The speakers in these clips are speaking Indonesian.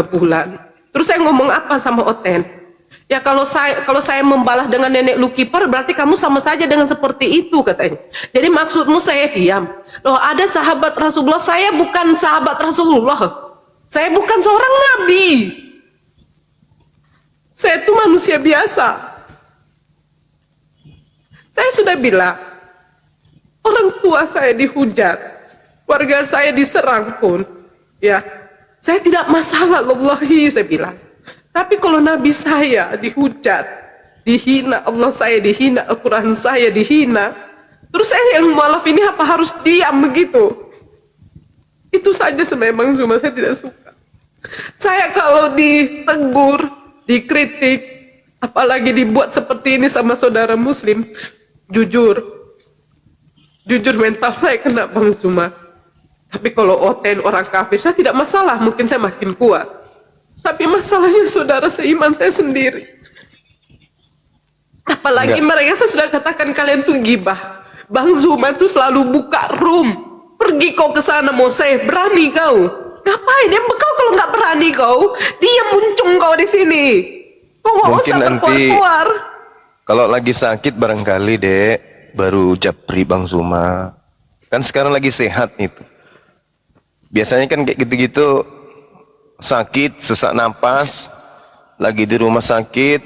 bulan. Terus saya ngomong apa sama Oten? Ya kalau saya membalas dengan nenek lu kiper, berarti kamu sama saja dengan seperti itu, katanya. Jadi maksudmu saya diam? Loh, ada sahabat Rasulullah, saya bukan sahabat Rasulullah. Saya bukan seorang nabi. Saya itu manusia biasa. Saya sudah bilang, orang tua saya dihujat, warga saya diserang pun, ya, saya tidak masalah, wallahi, saya bilang. Tapi kalau Nabi saya dihujat, dihina, Allah saya dihina, Al-Quran saya dihina, terus saya yang mualaf ini apa harus diam begitu? Itu saja sebenarnya cuma saya tidak suka. Saya kalau ditegur, dikritik, apalagi dibuat seperti ini sama saudara muslim, jujur mental saya kena, Bang Zuma. Tapi kalau Oten orang kafir, saya tidak masalah, mungkin saya makin kuat. Tapi masalahnya saudara seiman saya sendiri. Apalagi mereka, saya sudah katakan kalian tuh gibah. Bang Zuma tuh selalu buka room. Pergi kau ke sana, mau saya berani kau. Ngapain ya kau kalau nggak berani kau? Dia muncung kau di sini. Kau nggak usah berkuar-kuar. Kalau lagi sakit barangkali dek baru japri Bang Zuma. Kan sekarang lagi sehat itu. Biasanya kan kayak gitu-gitu, sakit, sesak napas, lagi di rumah sakit,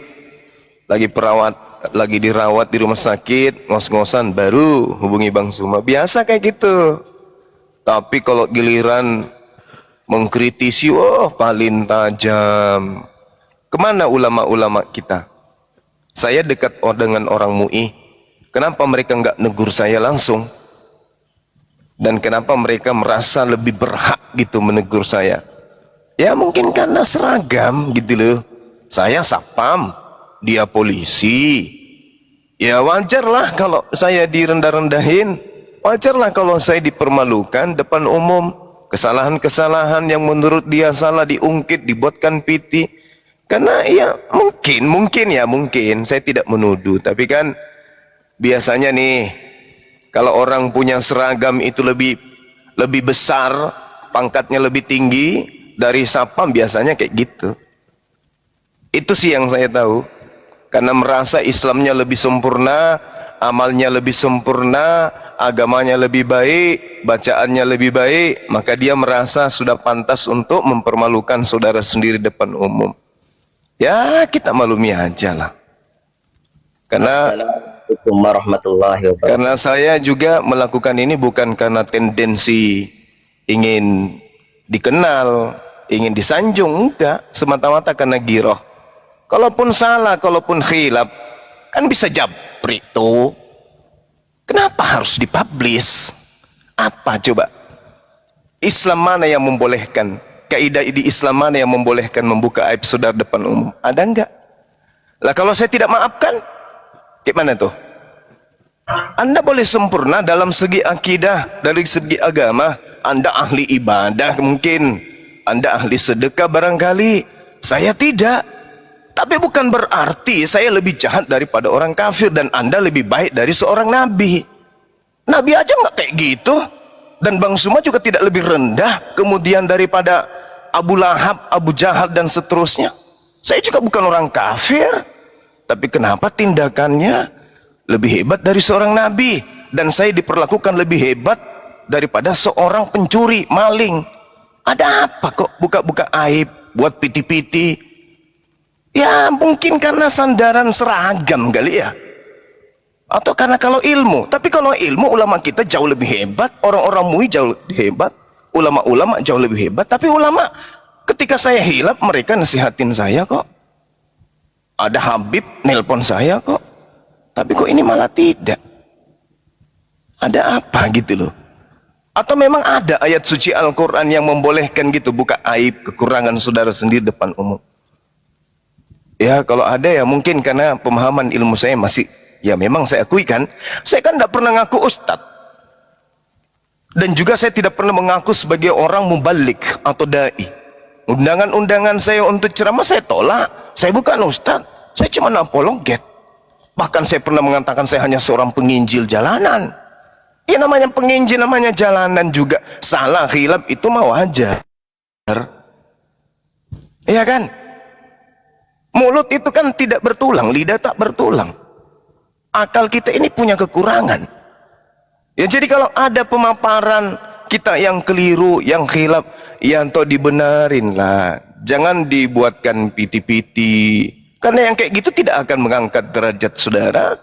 lagi dirawat di rumah sakit, ngos-ngosan baru hubungi Bang Zuma. Biasa kayak gitu. Tapi kalau giliran mengkritisi, oh paling tajam. Kemana ulama-ulama kita? Saya dekat dengan orang MUI. Kenapa mereka nggak negur saya langsung? Dan kenapa mereka merasa lebih berhak gitu menegur saya? Ya mungkin karena seragam gitu loh. Saya satpam, dia polisi. Ya wajarlah kalau saya direndah-rendahin. Wajarlah kalau saya dipermalukan depan umum. Kesalahan-kesalahan yang menurut dia salah diungkit, dibuatkan piti. Karena ya mungkin saya tidak menuduh. Tapi kan biasanya nih, kalau orang punya seragam itu lebih besar, pangkatnya lebih tinggi dari satpam, biasanya kayak gitu. Itu sih yang saya tahu. Karena merasa Islamnya lebih sempurna, amalnya lebih sempurna, agamanya lebih baik, bacaannya lebih baik, maka dia merasa sudah pantas untuk mempermalukan saudara sendiri depan umum. Ya kita maklumi aja lah. Assalamualaikum warahmatullahi wabarakatuh. Karena saya juga melakukan ini bukan karena tendensi ingin dikenal, ingin disanjung, enggak, semata-mata karena giroh. Kalaupun salah, kalaupun khilaf, kan bisa japri tuh. Kenapa harus dipublish? Apa coba? Islam mana yang membolehkan? Kaidah di Islam mana yang membolehkan membuka aib saudara depan umum? Ada enggak? Lah kalau saya tidak maafkan, gimana tuh? Anda boleh sempurna dalam segi akidah, dari segi agama. Anda ahli ibadah mungkin, Anda ahli sedekah barangkali. Saya tidak. Tapi bukan berarti saya lebih jahat daripada orang kafir dan Anda lebih baik dari seorang nabi. Nabi aja nggak kayak gitu. Dan Bang Zuma juga tidak lebih rendah kemudian daripada Abu Lahab, Abu Jahal dan seterusnya. Saya juga bukan orang kafir. Tapi kenapa tindakannya lebih hebat dari seorang nabi? Dan saya diperlakukan lebih hebat daripada seorang pencuri, maling. Ada apa kok buka-buka aib, buat piti-piti? Ya mungkin karena sandaran seragam kali ya. Atau karena kalau ilmu. Tapi kalau ilmu, ulama kita jauh lebih hebat, orang-orang MUI jauh lebih hebat, ulama-ulama jauh lebih hebat. Tapi ulama ketika saya hilaf, mereka nasihatin saya kok. Ada Habib nelpon saya kok. Tapi kok ini malah tidak. Ada apa gitu loh? Atau memang ada ayat suci Al-Quran yang membolehkan gitu buka aib, kekurangan saudara sendiri depan umum? Ya kalau ada ya mungkin karena pemahaman ilmu saya masih, ya memang saya akui kan, saya kan tidak pernah ngaku ustadz. Dan juga saya tidak pernah mengaku sebagai orang mubalik atau da'i. Undangan-undangan saya untuk ceramah saya tolak. Saya bukan ustadz, saya cuma apologet. Bahkan saya pernah mengatakan saya hanya seorang penginjil jalanan. Ya namanya penginjil, namanya jalanan juga. Salah, khilaf itu mah wajar. Iya kan? Mulut itu kan tidak bertulang, lidah tak bertulang. Akal kita ini punya kekurangan. Ya, jadi kalau ada pemaparan kita yang keliru, yang khilaf, ya toh dibenarin lah. Jangan dibuatkan piti-piti. Karena yang kayak gitu tidak akan mengangkat derajat saudara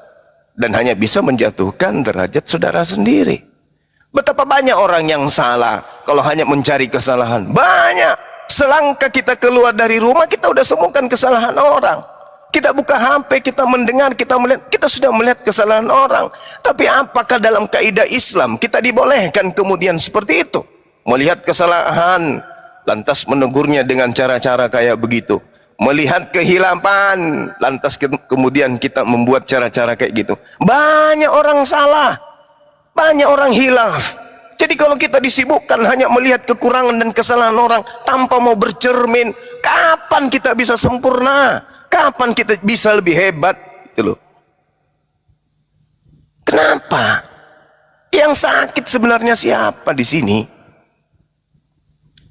dan hanya bisa menjatuhkan derajat saudara sendiri. Betapa banyak orang yang salah kalau hanya mencari kesalahan. Banyak. Selangkah kita keluar dari rumah, kita udah temukan kesalahan orang. Kita buka HP, kita mendengar, kita melihat, kita sudah melihat kesalahan orang. Tapi apakah dalam kaidah Islam kita dibolehkan kemudian seperti itu? Melihat kesalahan, lantas menegurnya dengan cara-cara kayak begitu. Melihat kehilapan, lantas kemudian kita membuat cara-cara kayak gitu. Banyak orang salah, banyak orang hilaf. Jadi kalau kita disibukkan hanya melihat kekurangan dan kesalahan orang tanpa mau bercermin, kapan kita bisa sempurna? Kapan kita bisa lebih hebat? Gitu loh. Kenapa? Yang sakit sebenarnya siapa di sini?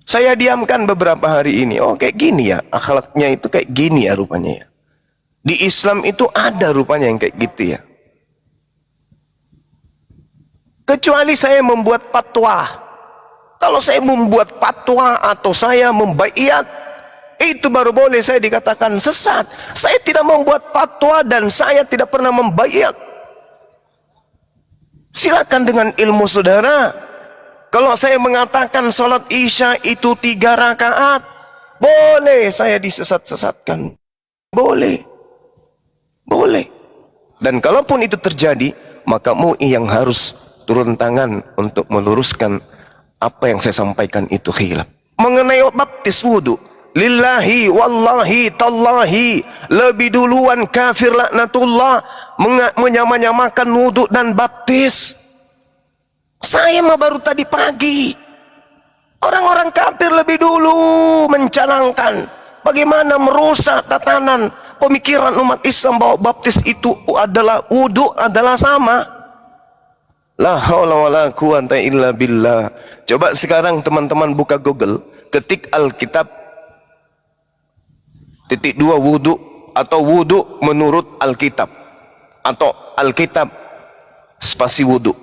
Saya diamkan beberapa hari ini. Oh, kayak gini ya, akhlaknya itu kayak gini ya rupanya ya. Di Islam itu ada rupanya yang kayak gitu ya. Kecuali saya membuat fatwa. Kalau saya membuat fatwa atau saya membaiat, itu baru boleh saya dikatakan sesat. Saya tidak membuat fatwa dan saya tidak pernah membaiat. Silakan dengan ilmu saudara. Kalau saya mengatakan sholat isya itu 3 rakaat, boleh saya disesat-sesatkan. Boleh. Boleh. Dan kalaupun itu terjadi, maka MUI yang harus turun tangan untuk meluruskan apa yang saya sampaikan itu khilaf. Mengenai baptis wudu, lillahi wallahi tallahi, lebih duluan kafir laknatullah menyamakan wudu dan baptis. Saya mah baru tadi pagi. Orang-orang kafir lebih dulu mencanangkan bagaimana merusak tatanan pemikiran umat Islam bahwa baptis itu adalah wudu adalah sama. La haula wala quwata illa billah. Coba sekarang teman-teman buka Google, ketik Alkitab .2 wudu atau wudu menurut Alkitab atau Alkitab spasi wudu.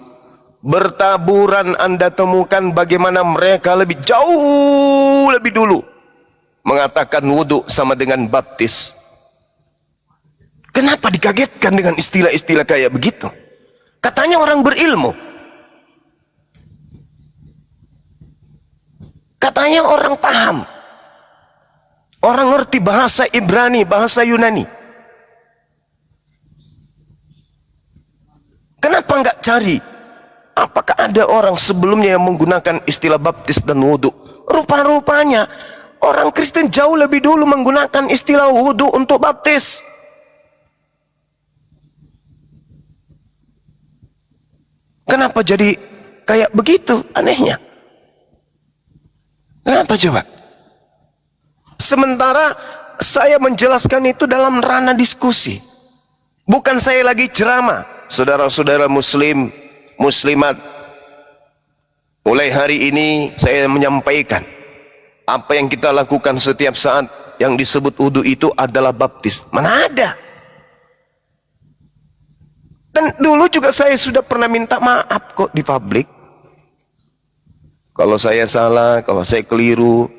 Bertaburan Anda temukan bagaimana mereka lebih jauh lebih dulu mengatakan wudu sama dengan baptis. Kenapa dikagetkan dengan istilah-istilah kayak begitu? Katanya orang berilmu. Katanya orang paham. Orang ngerti bahasa Ibrani, bahasa Yunani. Kenapa enggak cari? Apakah ada orang sebelumnya yang menggunakan istilah baptis dan wudhu? Rupa-rupanya orang Kristen jauh lebih dulu menggunakan istilah wudhu untuk baptis. Kenapa jadi kayak begitu anehnya? Kenapa coba? Sementara saya menjelaskan itu dalam ranah diskusi. Bukan saya lagi ceramah. Saudara-saudara muslim, muslimat, mulai hari ini saya menyampaikan apa yang kita lakukan setiap saat yang disebut wudu itu adalah baptis. Mana ada? Dan dulu juga saya sudah pernah minta maaf kok di publik. Kalau saya salah, kalau saya keliru,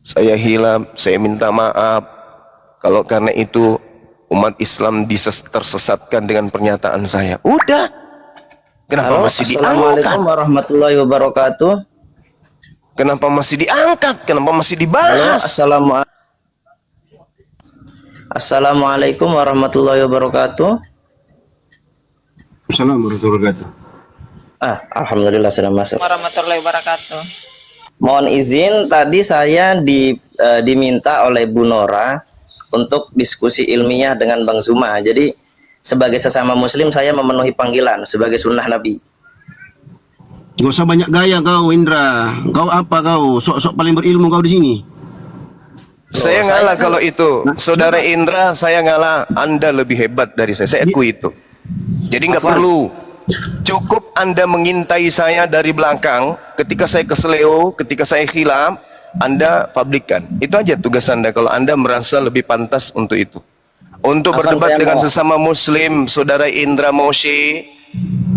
saya hilaf, saya minta maaf. Kalau karena itu umat Islam tersesatkan dengan pernyataan saya. Udah. Kenapa masih diangkat? Assalamualaikum warahmatullahi wabarakatuh. Kenapa masih diangkat? Kenapa masih dibahas? Assalamualaikum warahmatullahi wabarakatuh. Assalamualaikum warahmatullahi wabarakatuh. Alhamdulillah sudah masuk. Warahmatullahi wabarakatuh. Mohon izin, tadi saya diminta oleh Bu Nora untuk diskusi ilmiah dengan Bang Zuma. Jadi sebagai sesama muslim saya memenuhi panggilan sebagai sunnah Nabi. Gak usah banyak gaya kau, Indra. Kau apa kau? Sok-sok paling berilmu kau di sini. Saya ngalah kalau itu. Saudara Indra, saya ngalah. Anda lebih hebat dari saya. Saya akui itu. Jadi nggak perlu. Cukup Anda mengintai saya dari belakang ketika saya keseleo, ketika saya khilaf, Anda publikkan. Itu aja tugas Anda kalau Anda merasa lebih pantas untuk itu. Untuk Afwan, berdebat saya dengan mau- sesama muslim, saudara Indra Moshe,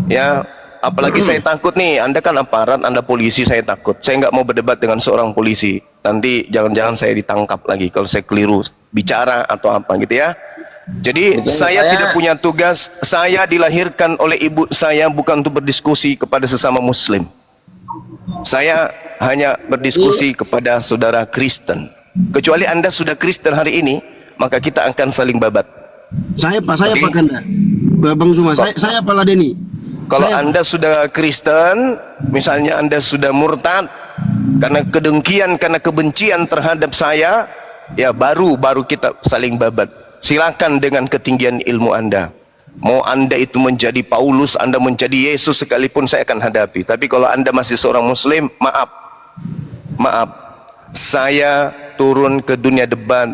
ya, apalagi saya takut nih, Anda kan aparat, Anda polisi, saya takut. Saya nggak mau berdebat dengan seorang polisi. Nanti jangan-jangan saya ditangkap lagi kalau saya keliru bicara atau apa gitu ya. Jadi Begini, saya saya- tidak punya tugas, saya dilahirkan oleh ibu saya bukan untuk berdiskusi kepada sesama muslim. Saya hanya berdiskusi kepada saudara Kristen. Kecuali Anda sudah Kristen hari ini, maka kita akan saling babat. Saya Oke. Pak Kanda. Bang Zuma, saya Pak Ladeni. Kalau Saya- Anda sudah Kristen, misalnya Anda sudah murtad karena kedengkian, karena kebencian terhadap saya, ya baru kita saling babat. Silakan dengan ketinggian ilmu Anda. Mau Anda itu menjadi Paulus, Anda menjadi Yesus sekalipun saya akan hadapi. Tapi kalau Anda masih seorang muslim, maaf. Saya turun ke dunia debat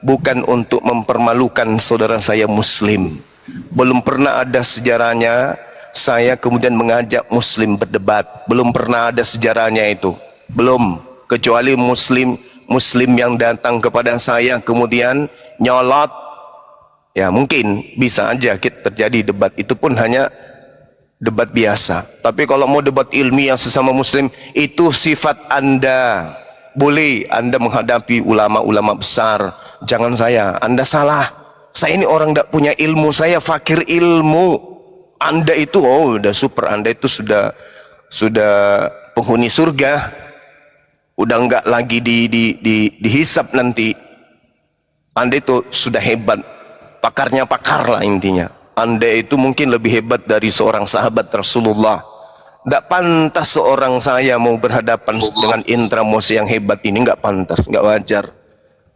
bukan untuk mempermalukan saudara saya muslim. Belum pernah ada sejarahnya saya kemudian mengajak muslim berdebat. Belum pernah ada sejarahnya itu. Belum. Kecuali muslim yang datang kepada saya kemudian nyolot. Ya mungkin bisa aja kita terjadi debat. Itu pun hanya debat biasa. Tapi kalau mau debat ilmiah sesama muslim, itu sifat Anda. Boleh Anda menghadapi ulama-ulama besar. Jangan saya. Anda salah. Saya ini orang tidak punya ilmu. Saya fakir ilmu. Anda itu udah super. Anda itu sudah penghuni surga. Udah enggak lagi dihisap nanti. Anda itu sudah hebat. Pakarnya pakar lah intinya. Anda itu mungkin lebih hebat dari seorang sahabat Rasulullah. Tidak pantas seorang saya mau berhadapan dengan Indra Moshe yang hebat ini. Nggak pantas, nggak wajar.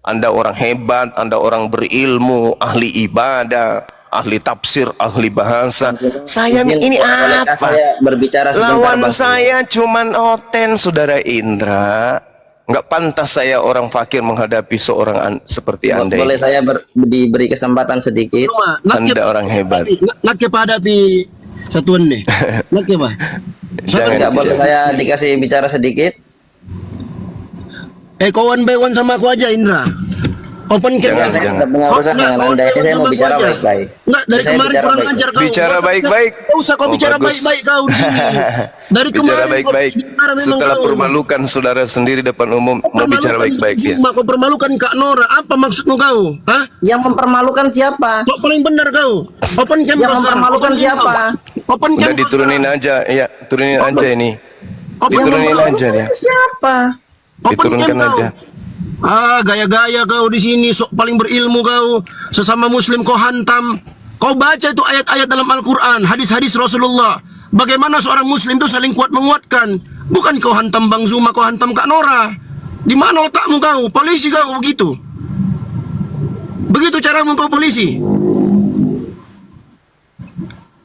Anda orang hebat, Anda orang berilmu, ahli ibadah, ahli tafsir, ahli bahasa. Saya Izin, ini bolehkah apa? saya berbicara sebentar, Lawan Bang? saya cuman Oten, saudara Indra. Nggak pantas saya orang fakir menghadapi seorang seperti Anda Boleh ini. saya diberi kesempatan sedikit? Cuma, Anda orang hebat. Nak ke hadapi satuan nih. Nak ke Pak. Jangan Enggak boleh bicara. saya dikasih bicara sedikit? Kawan by one sama aku aja Indra. Open cam. Jangan, Saya jangan. tidak punya urusan dengan Anda. Ini saya mau bicara baik-baik. Enggak, dari Saya kemarin bicara kurang baik-baik. ajar kau. Bicara Nggak usah- baik-baik. Nggak usah kau Oh, bicara bagus. baik-baik kau di sini. Dari Bicara kemarin baik-baik. kau bicara memang Setelah kau. permalukan saudara sendiri depan umum, mau bicara baik-baik ya. Kau permalukan Kak Nora. Apa maksudmu kau? Hah? Yang mempermalukan siapa? Kok paling benar kau? Open cam Yang kau sekarang. mempermalukan Open cam siapa? kau. Open cam Udah kau diturunin aja, ya turunin aja ini. Open Diturunin cam kau. aja ya. Siapa? Open Diturunkan cam kau. aja. Gaya-gaya kau di sini, sok paling berilmu kau. Sesama muslim kau hantam. Kau baca itu ayat-ayat dalam Al-Quran, hadis-hadis Rasulullah. Bagaimana seorang muslim itu saling kuat menguatkan. Bukan kau hantam Bang Zuma, kau hantam Kak Nora. Di mana otakmu kau? Polisi kau begitu. Begitu caramu kau polisi.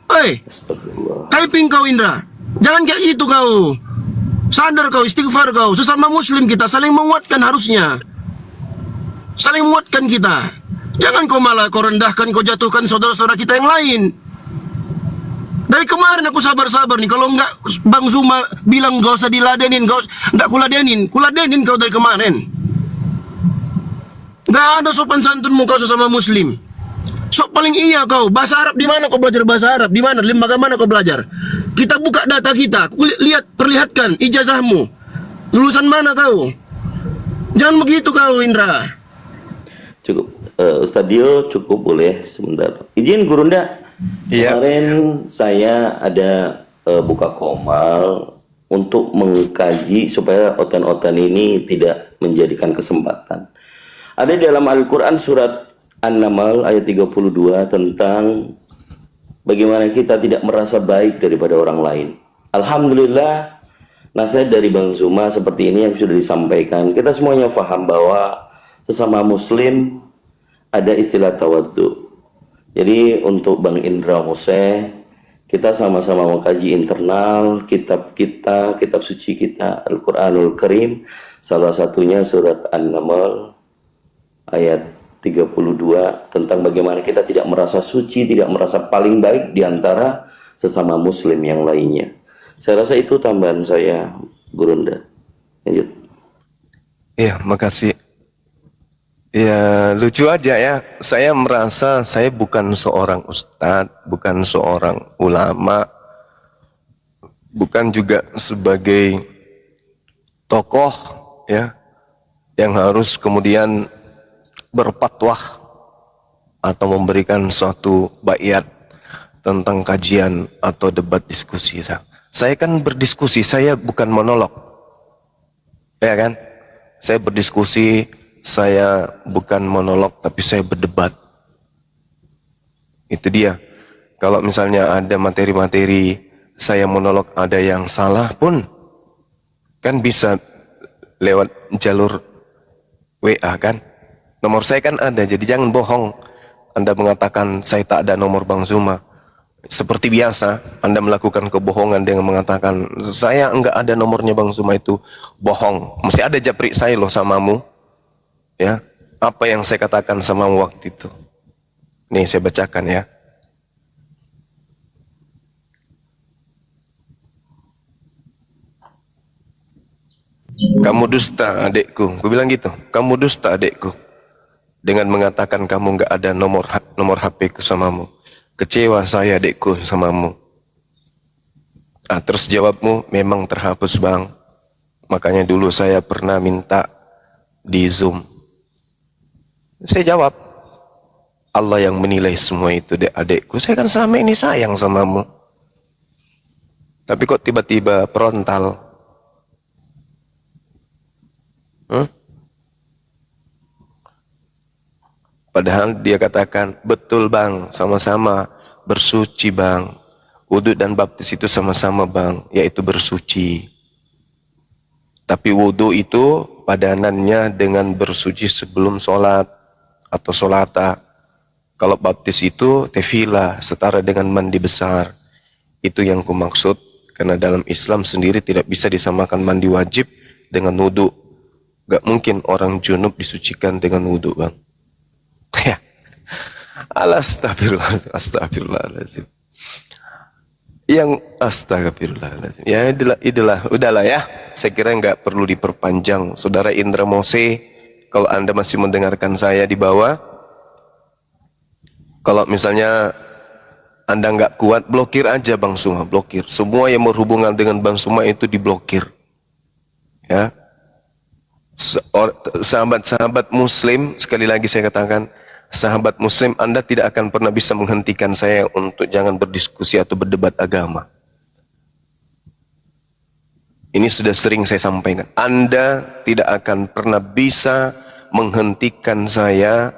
Hei, typing kau Indra. Jangan kayak gitu kau. Sadar kau, istighfar kau. Sesama muslim kita saling menguatkan harusnya. Saling menguatkan kita. Jangan kau malah kau rendahkan, kau jatuhkan saudara-saudara kita yang lain. Dari kemarin aku sabar-sabar nih. Kalau enggak Bang Zuma bilang gak usah diladenin, enggak kuladenin kau dari kemarin. Enggak ada sopan santunmu kau sesama muslim. Sok paling iya kau. Bahasa Arab di mana kau belajar bahasa Arab? Di mana? Lembaga mana kau belajar? Kita buka data kita. Perlihatkan ijazahmu. Lulusan mana kau? Jangan begitu kau Indra. Cukup, Ustadz Dio cukup boleh sebentar. Izin Gurunda, Iya. kemarin saya ada buka komal untuk mengkaji supaya otan-otan ini tidak menjadikan kesempatan. Ada di dalam Al-Quran surat An-Naml ayat 32 tentang bagaimana kita tidak merasa baik daripada orang lain. Alhamdulillah, nasihat dari Bang Zuma seperti ini yang sudah disampaikan. Kita semuanya paham bahwa sesama muslim ada istilah tawaddu. Jadi untuk Bang Indra Moshe, kita sama-sama mengkaji internal kitab kita, kitab suci kita, Al-Quranul Karim. Salah satunya surat An-Naml ayat 32 tentang bagaimana kita tidak merasa suci, tidak merasa paling baik di antara sesama muslim yang lainnya. Saya rasa itu tambahan saya, Gurunda. Lanjut. Iya, makasih. Ya, lucu aja ya. Saya merasa saya bukan seorang ustadz, bukan seorang ulama, bukan juga sebagai tokoh ya yang harus kemudian berfatwa atau memberikan suatu baiat tentang kajian atau debat diskusi. Saya kan berdiskusi, saya bukan monolog. Ya kan? Saya berdiskusi, saya bukan monolog tapi saya berdebat. Itu dia. Kalau misalnya ada materi-materi saya monolog ada yang salah pun kan bisa lewat jalur WA kan. Nomor saya kan ada, jadi jangan bohong. Anda mengatakan saya tak ada nomor Bang Zuma. Seperti biasa, Anda melakukan kebohongan dengan mengatakan saya enggak ada nomornya Bang Zuma, itu bohong. Mesti ada japri saya loh samamu. Ya, apa yang saya katakan samamu waktu itu. Nih saya bacakan ya. Kamu dusta adekku, aku bilang gitu. Kamu dusta adekku dengan mengatakan kamu nggak ada nomor HP ku samamu. Kecewa saya adekku samamu. Ah, terus jawabmu, memang terhapus bang. Makanya dulu saya pernah minta di Zoom. Saya jawab, Allah yang menilai semua itu dek adekku. Saya kan selama ini sayang samamu. Tapi kok tiba-tiba frontal? Padahal dia katakan, betul bang, sama-sama bersuci bang. Wudhu dan baptis itu sama-sama bang, yaitu bersuci. Tapi wudhu itu padanannya dengan bersuci sebelum sholat atau sholata. Kalau baptis itu tefila, setara dengan mandi besar. Itu yang kumaksud, karena dalam Islam sendiri tidak bisa disamakan mandi wajib dengan wudhu. Gak mungkin orang junub disucikan dengan wudhu bang. Ya, astagfirullahaladzim. Yang astagfirullahaladzim. Ya, udahlah ya. Saya kira nggak perlu diperpanjang. Saudara Indra Mose, kalau Anda masih mendengarkan saya di bawah, kalau misalnya Anda nggak kuat, blokir aja Bang Suma, blokir. Semua yang berhubungan dengan Bang Suma itu diblokir. Ya. Sahabat-sahabat Muslim, sekali lagi saya katakan, sahabat Muslim, Anda tidak akan pernah bisa menghentikan saya untuk jangan berdiskusi atau berdebat agama. Ini sudah sering saya sampaikan. Anda tidak akan pernah bisa menghentikan saya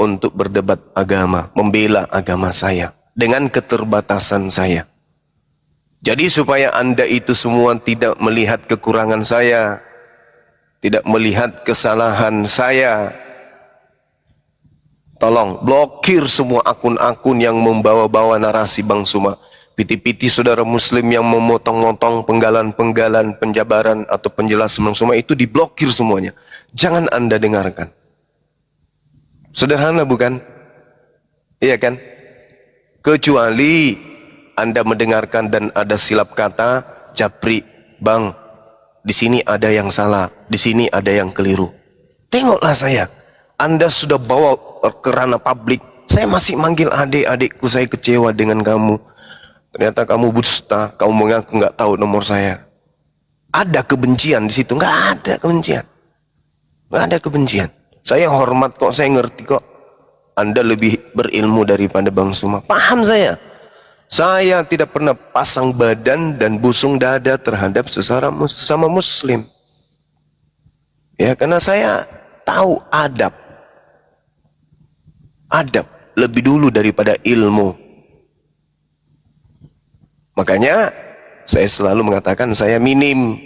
untuk berdebat agama, membela agama saya dengan keterbatasan saya. Jadi supaya Anda itu semua tidak melihat kekurangan saya, tidak melihat kesalahan saya, tolong blokir semua akun-akun yang membawa-bawa narasi Bang Suma. Piti-piti saudara muslim yang memotong-motong penggalan-penggalan, penjabaran atau penjelasan Bang Suma itu diblokir semuanya. Jangan Anda dengarkan. Sederhana bukan? Iya kan? Kecuali Anda mendengarkan dan ada silap kata, japri, Bang, di sini ada yang salah, di sini ada yang keliru. Tengoklah saya. Anda sudah bawa ke ranah publik. Saya masih manggil adik-adikku, saya kecewa dengan kamu. Ternyata kamu dusta, kamu mengaku nggak tahu nomor saya. Ada kebencian di situ? Nggak ada kebencian. Nggak ada kebencian. Saya hormat kok, saya ngerti kok. Anda lebih berilmu daripada Bang Suma. Paham saya. Saya tidak pernah pasang badan dan busung dada terhadap sesama muslim. Ya, karena saya tahu adab. Adab lebih dulu daripada ilmu. Makanya saya selalu mengatakan saya minim.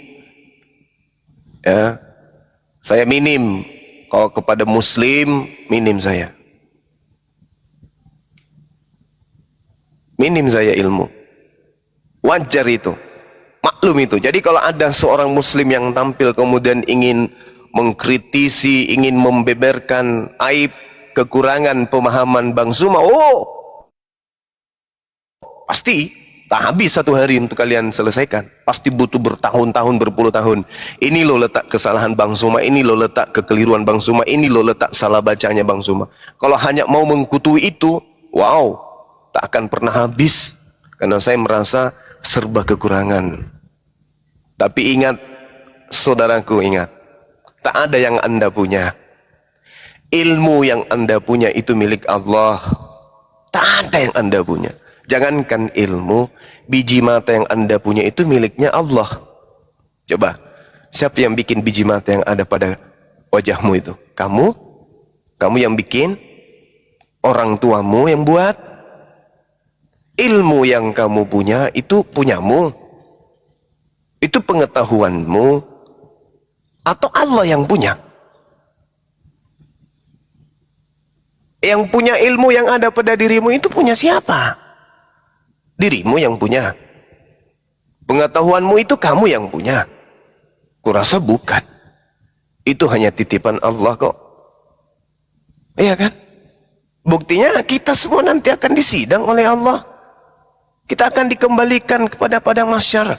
Ya. Saya minim. Kalau kepada muslim, minim saya. Minim saya ilmu. Wajar itu. Maklum itu. Jadi kalau ada seorang muslim yang tampil kemudian ingin mengkritisi, ingin membeberkan aib, kekurangan pemahaman Bang Suma, oh, pasti Tak habis satu hari untuk kalian selesaikan. Pasti butuh bertahun-tahun, berpuluh tahun. Ini loh letak kesalahan Bang Suma, ini loh letak kekeliruan Bang Suma, ini loh letak salah bacanya Bang Suma. Kalau hanya mau mengkutui itu, wow, tak akan pernah habis. Karena saya merasa serba kekurangan. Tapi ingat, saudaraku, ingat, tak ada yang Anda punya. Ilmu yang Anda punya itu milik Allah. Tak ada yang Anda punya. Jangankan ilmu, biji mata yang Anda punya itu miliknya Allah. Coba, siapa yang bikin biji mata yang ada pada wajahmu itu? Kamu? Kamu yang bikin? Orang tuamu yang buat? Ilmu yang kamu punya itu punyamu? Itu pengetahuanmu? Atau Allah yang punya? Yang punya ilmu yang ada pada dirimu itu punya siapa? Dirimu yang punya. Pengetahuanmu itu kamu yang punya. Kurasa bukan. Itu hanya titipan Allah kok. Iya kan? Buktinya kita semua nanti akan disidang oleh Allah. Kita akan dikembalikan kepada padang mahsyar.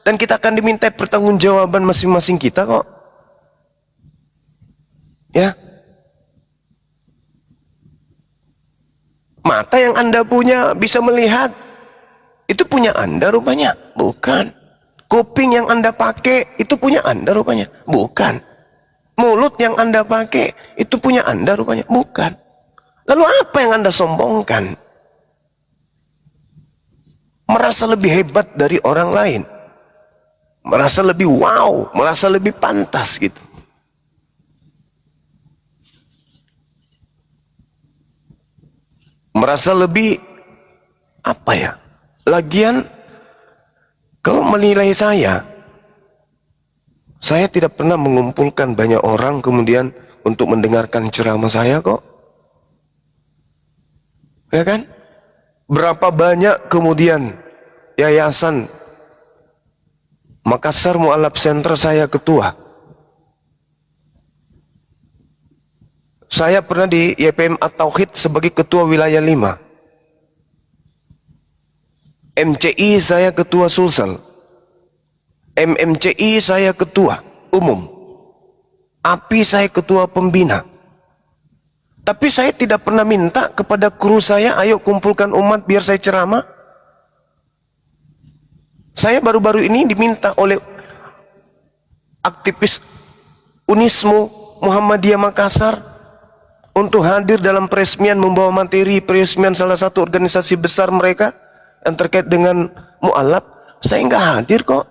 Dan kita akan diminta pertanggungjawaban masing-masing kita kok. Ya. Mata yang Anda punya bisa melihat. Itu punya Anda rupanya? Bukan. Kuping yang Anda pakai itu punya Anda rupanya? Bukan. Mulut yang Anda pakai itu punya Anda rupanya? Bukan. Lalu apa yang Anda sombongkan? Merasa lebih hebat dari orang lain. Merasa lebih wow, merasa lebih pantas gitu. Merasa lebih apa ya? Lagian kalau menilai saya tidak pernah mengumpulkan banyak orang kemudian untuk mendengarkan ceramah saya kok. Ya kan? Berapa banyak kemudian yayasan Makassar Mu'alaf Center saya ketua. Saya pernah di YPM At-Tauhid sebagai ketua wilayah 5. MCI saya ketua Sulsel. MMCI saya ketua umum. API saya ketua pembina. Tapi saya tidak pernah minta kepada kru saya, ayo kumpulkan umat biar saya ceramah. Saya baru-baru ini diminta oleh aktivis Unismo Muhammadiyah Makassar untuk hadir dalam peresmian, membawa materi peresmian salah satu organisasi besar mereka yang terkait dengan mu'alaf. Saya nggak hadir kok.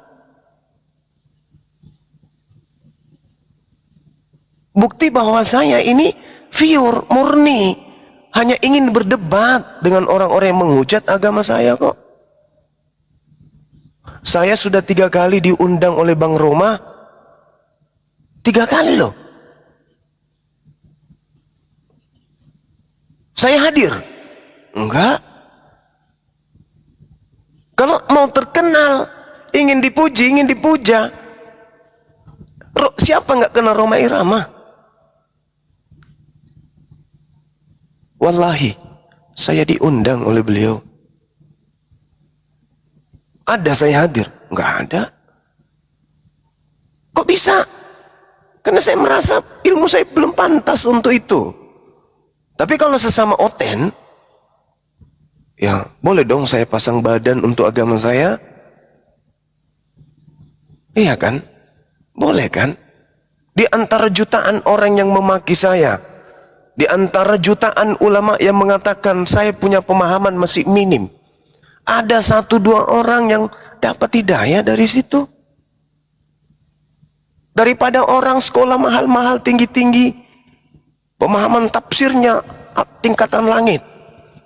Bukti bahwa saya ini pure, murni, hanya ingin berdebat dengan orang-orang yang menghujat agama saya kok. Saya sudah 3 kali diundang oleh Bang Roma. 3 kali loh. Saya hadir? Enggak. Kalau mau terkenal, ingin dipuji, ingin dipuja, siapa nggak kenal Roma Irama? Wallahi, saya diundang oleh beliau. Ada saya hadir? Nggak ada. Kok bisa? Karena saya merasa ilmu saya belum pantas untuk itu. Tapi kalau sesama oten, ya boleh dong saya pasang badan untuk agama saya. Iya kan? Boleh kan? Di antara jutaan orang yang memaki saya, di antara jutaan ulama yang mengatakan saya punya pemahaman masih minim, ada 1-2 orang yang dapat hidayah dari situ. Daripada orang sekolah mahal-mahal, tinggi-tinggi, pemahaman tafsirnya tingkatan langit,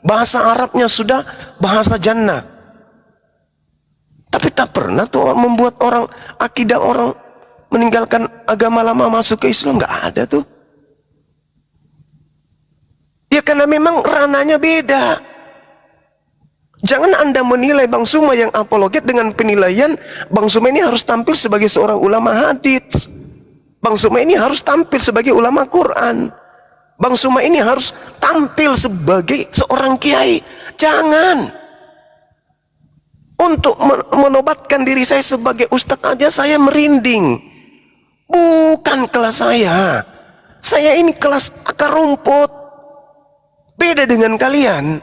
bahasa Arabnya sudah bahasa jannah, tapi tak pernah tuh membuat orang, akidah orang meninggalkan agama lama masuk ke Islam. Nggak ada tuh. Ya karena memang rananya beda. Jangan Anda menilai Bang Suma yang apologet dengan penilaian Bang Suma ini harus tampil sebagai seorang ulama hadits. Bang Suma ini harus tampil sebagai ulama Quran. Bang Suma ini harus tampil sebagai seorang kiai. Jangan. Untuk menobatkan diri saya sebagai ustadz aja saya merinding. Bukan kelas saya. Saya ini kelas akar rumput. Beda dengan kalian.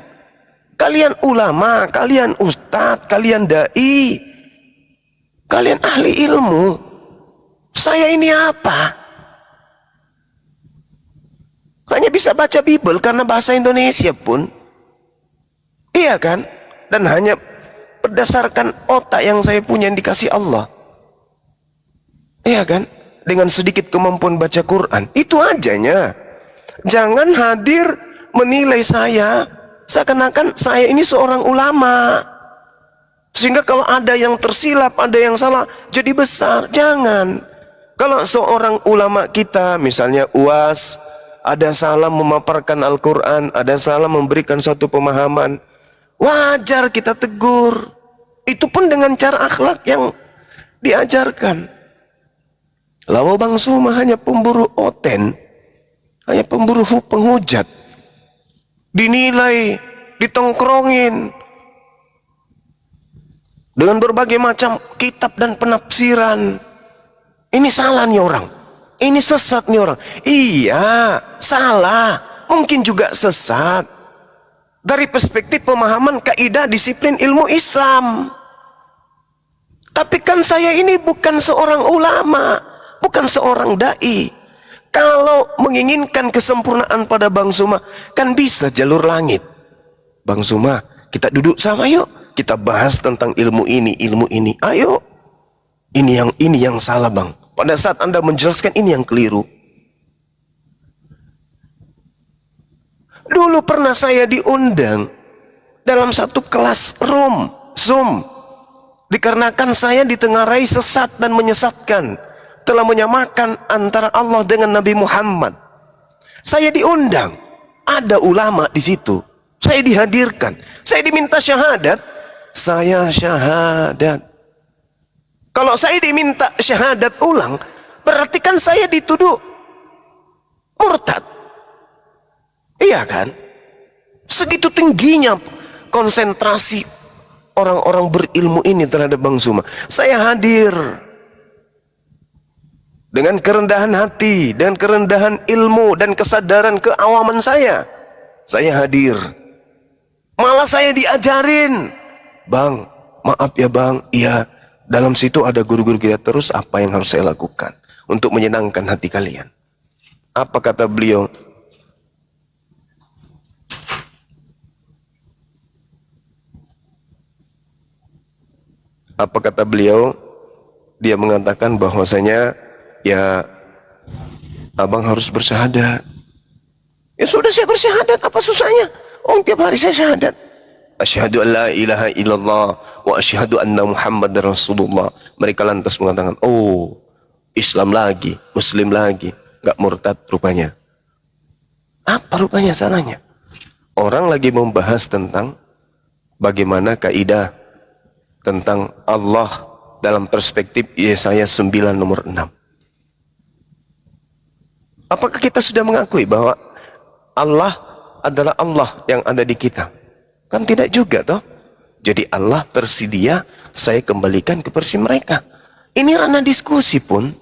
Kalian ulama, kalian ustadz, kalian dai, kalian ahli ilmu. Saya ini apa? Hanya bisa baca Bible karena bahasa Indonesia pun. Iya kan? Dan hanya berdasarkan otak yang saya punya yang dikasih Allah. Iya kan? Dengan sedikit kemampuan baca Quran. Itu ajanya. Jangan hadir menilai saya seakan-akan saya ini seorang ulama. Sehingga kalau ada yang tersilap, ada yang salah, jadi besar. Jangan. Kalau seorang ulama kita, misalnya UAS, ada salah memaparkan Al-Quran, ada salah memberikan suatu pemahaman, wajar kita tegur. Itu pun dengan cara akhlak yang diajarkan. Lalu Bang Suma hanya pemburu oten, hanya pemburu penghujat, dinilai, ditongkrongin dengan berbagai macam kitab dan penafsiran. Ini salah nih orang, ini sesat nih orang. Iya, salah, mungkin juga sesat dari perspektif pemahaman kaidah disiplin ilmu Islam. Tapi kan saya ini bukan seorang ulama, bukan seorang dai. Kalau menginginkan kesempurnaan pada Bang Suma, kan bisa jalur langit. Bang Suma, kita duduk sama yuk, kita bahas tentang ilmu ini, ayo. Ini yang salah Bang. Pada saat Anda menjelaskan ini yang keliru. Dulu pernah saya diundang dalam satu kelas Zoom. Dikarenakan saya ditengarai sesat dan menyesatkan, telah menyamakan antara Allah dengan Nabi Muhammad. Saya diundang, ada ulama di situ. Saya dihadirkan, saya diminta syahadat, saya syahadat. Kalau saya diminta syahadat ulang, berarti kan saya dituduh murtad. Iya kan? Segitu tingginya konsentrasi orang-orang berilmu ini terhadap Bang Suma. Saya hadir dengan kerendahan hati, dengan kerendahan ilmu dan kesadaran keawaman saya. Saya hadir. Malah saya diajarin, Bang, maaf ya Bang, iya, dalam situ ada guru-guru kita, terus apa yang harus saya lakukan untuk menyenangkan hati kalian? Apa kata beliau? Apa kata beliau? Dia mengatakan bahwasanya ya abang harus bersyahadat. Ya sudah, saya bersyahadat, apa susahnya? Oh, tiap hari saya syahadat. Asyhadu an la ilaha illallah wa asyhadu anna Muhammadar Rasulullah. Mereka lantas mengatakan, oh, Islam lagi, Muslim lagi, nggak murtad rupanya. Apa rupanya salahnya? Orang lagi membahas tentang bagaimana kaidah tentang Allah dalam perspektif Yesaya 9 nomor 6. Apakah kita sudah mengakui bahwa Allah adalah Allah yang ada di kita? Kan tidak juga toh. Jadi Allah bersedia, saya kembalikan ke versi mereka. Ini ranah diskusi pun.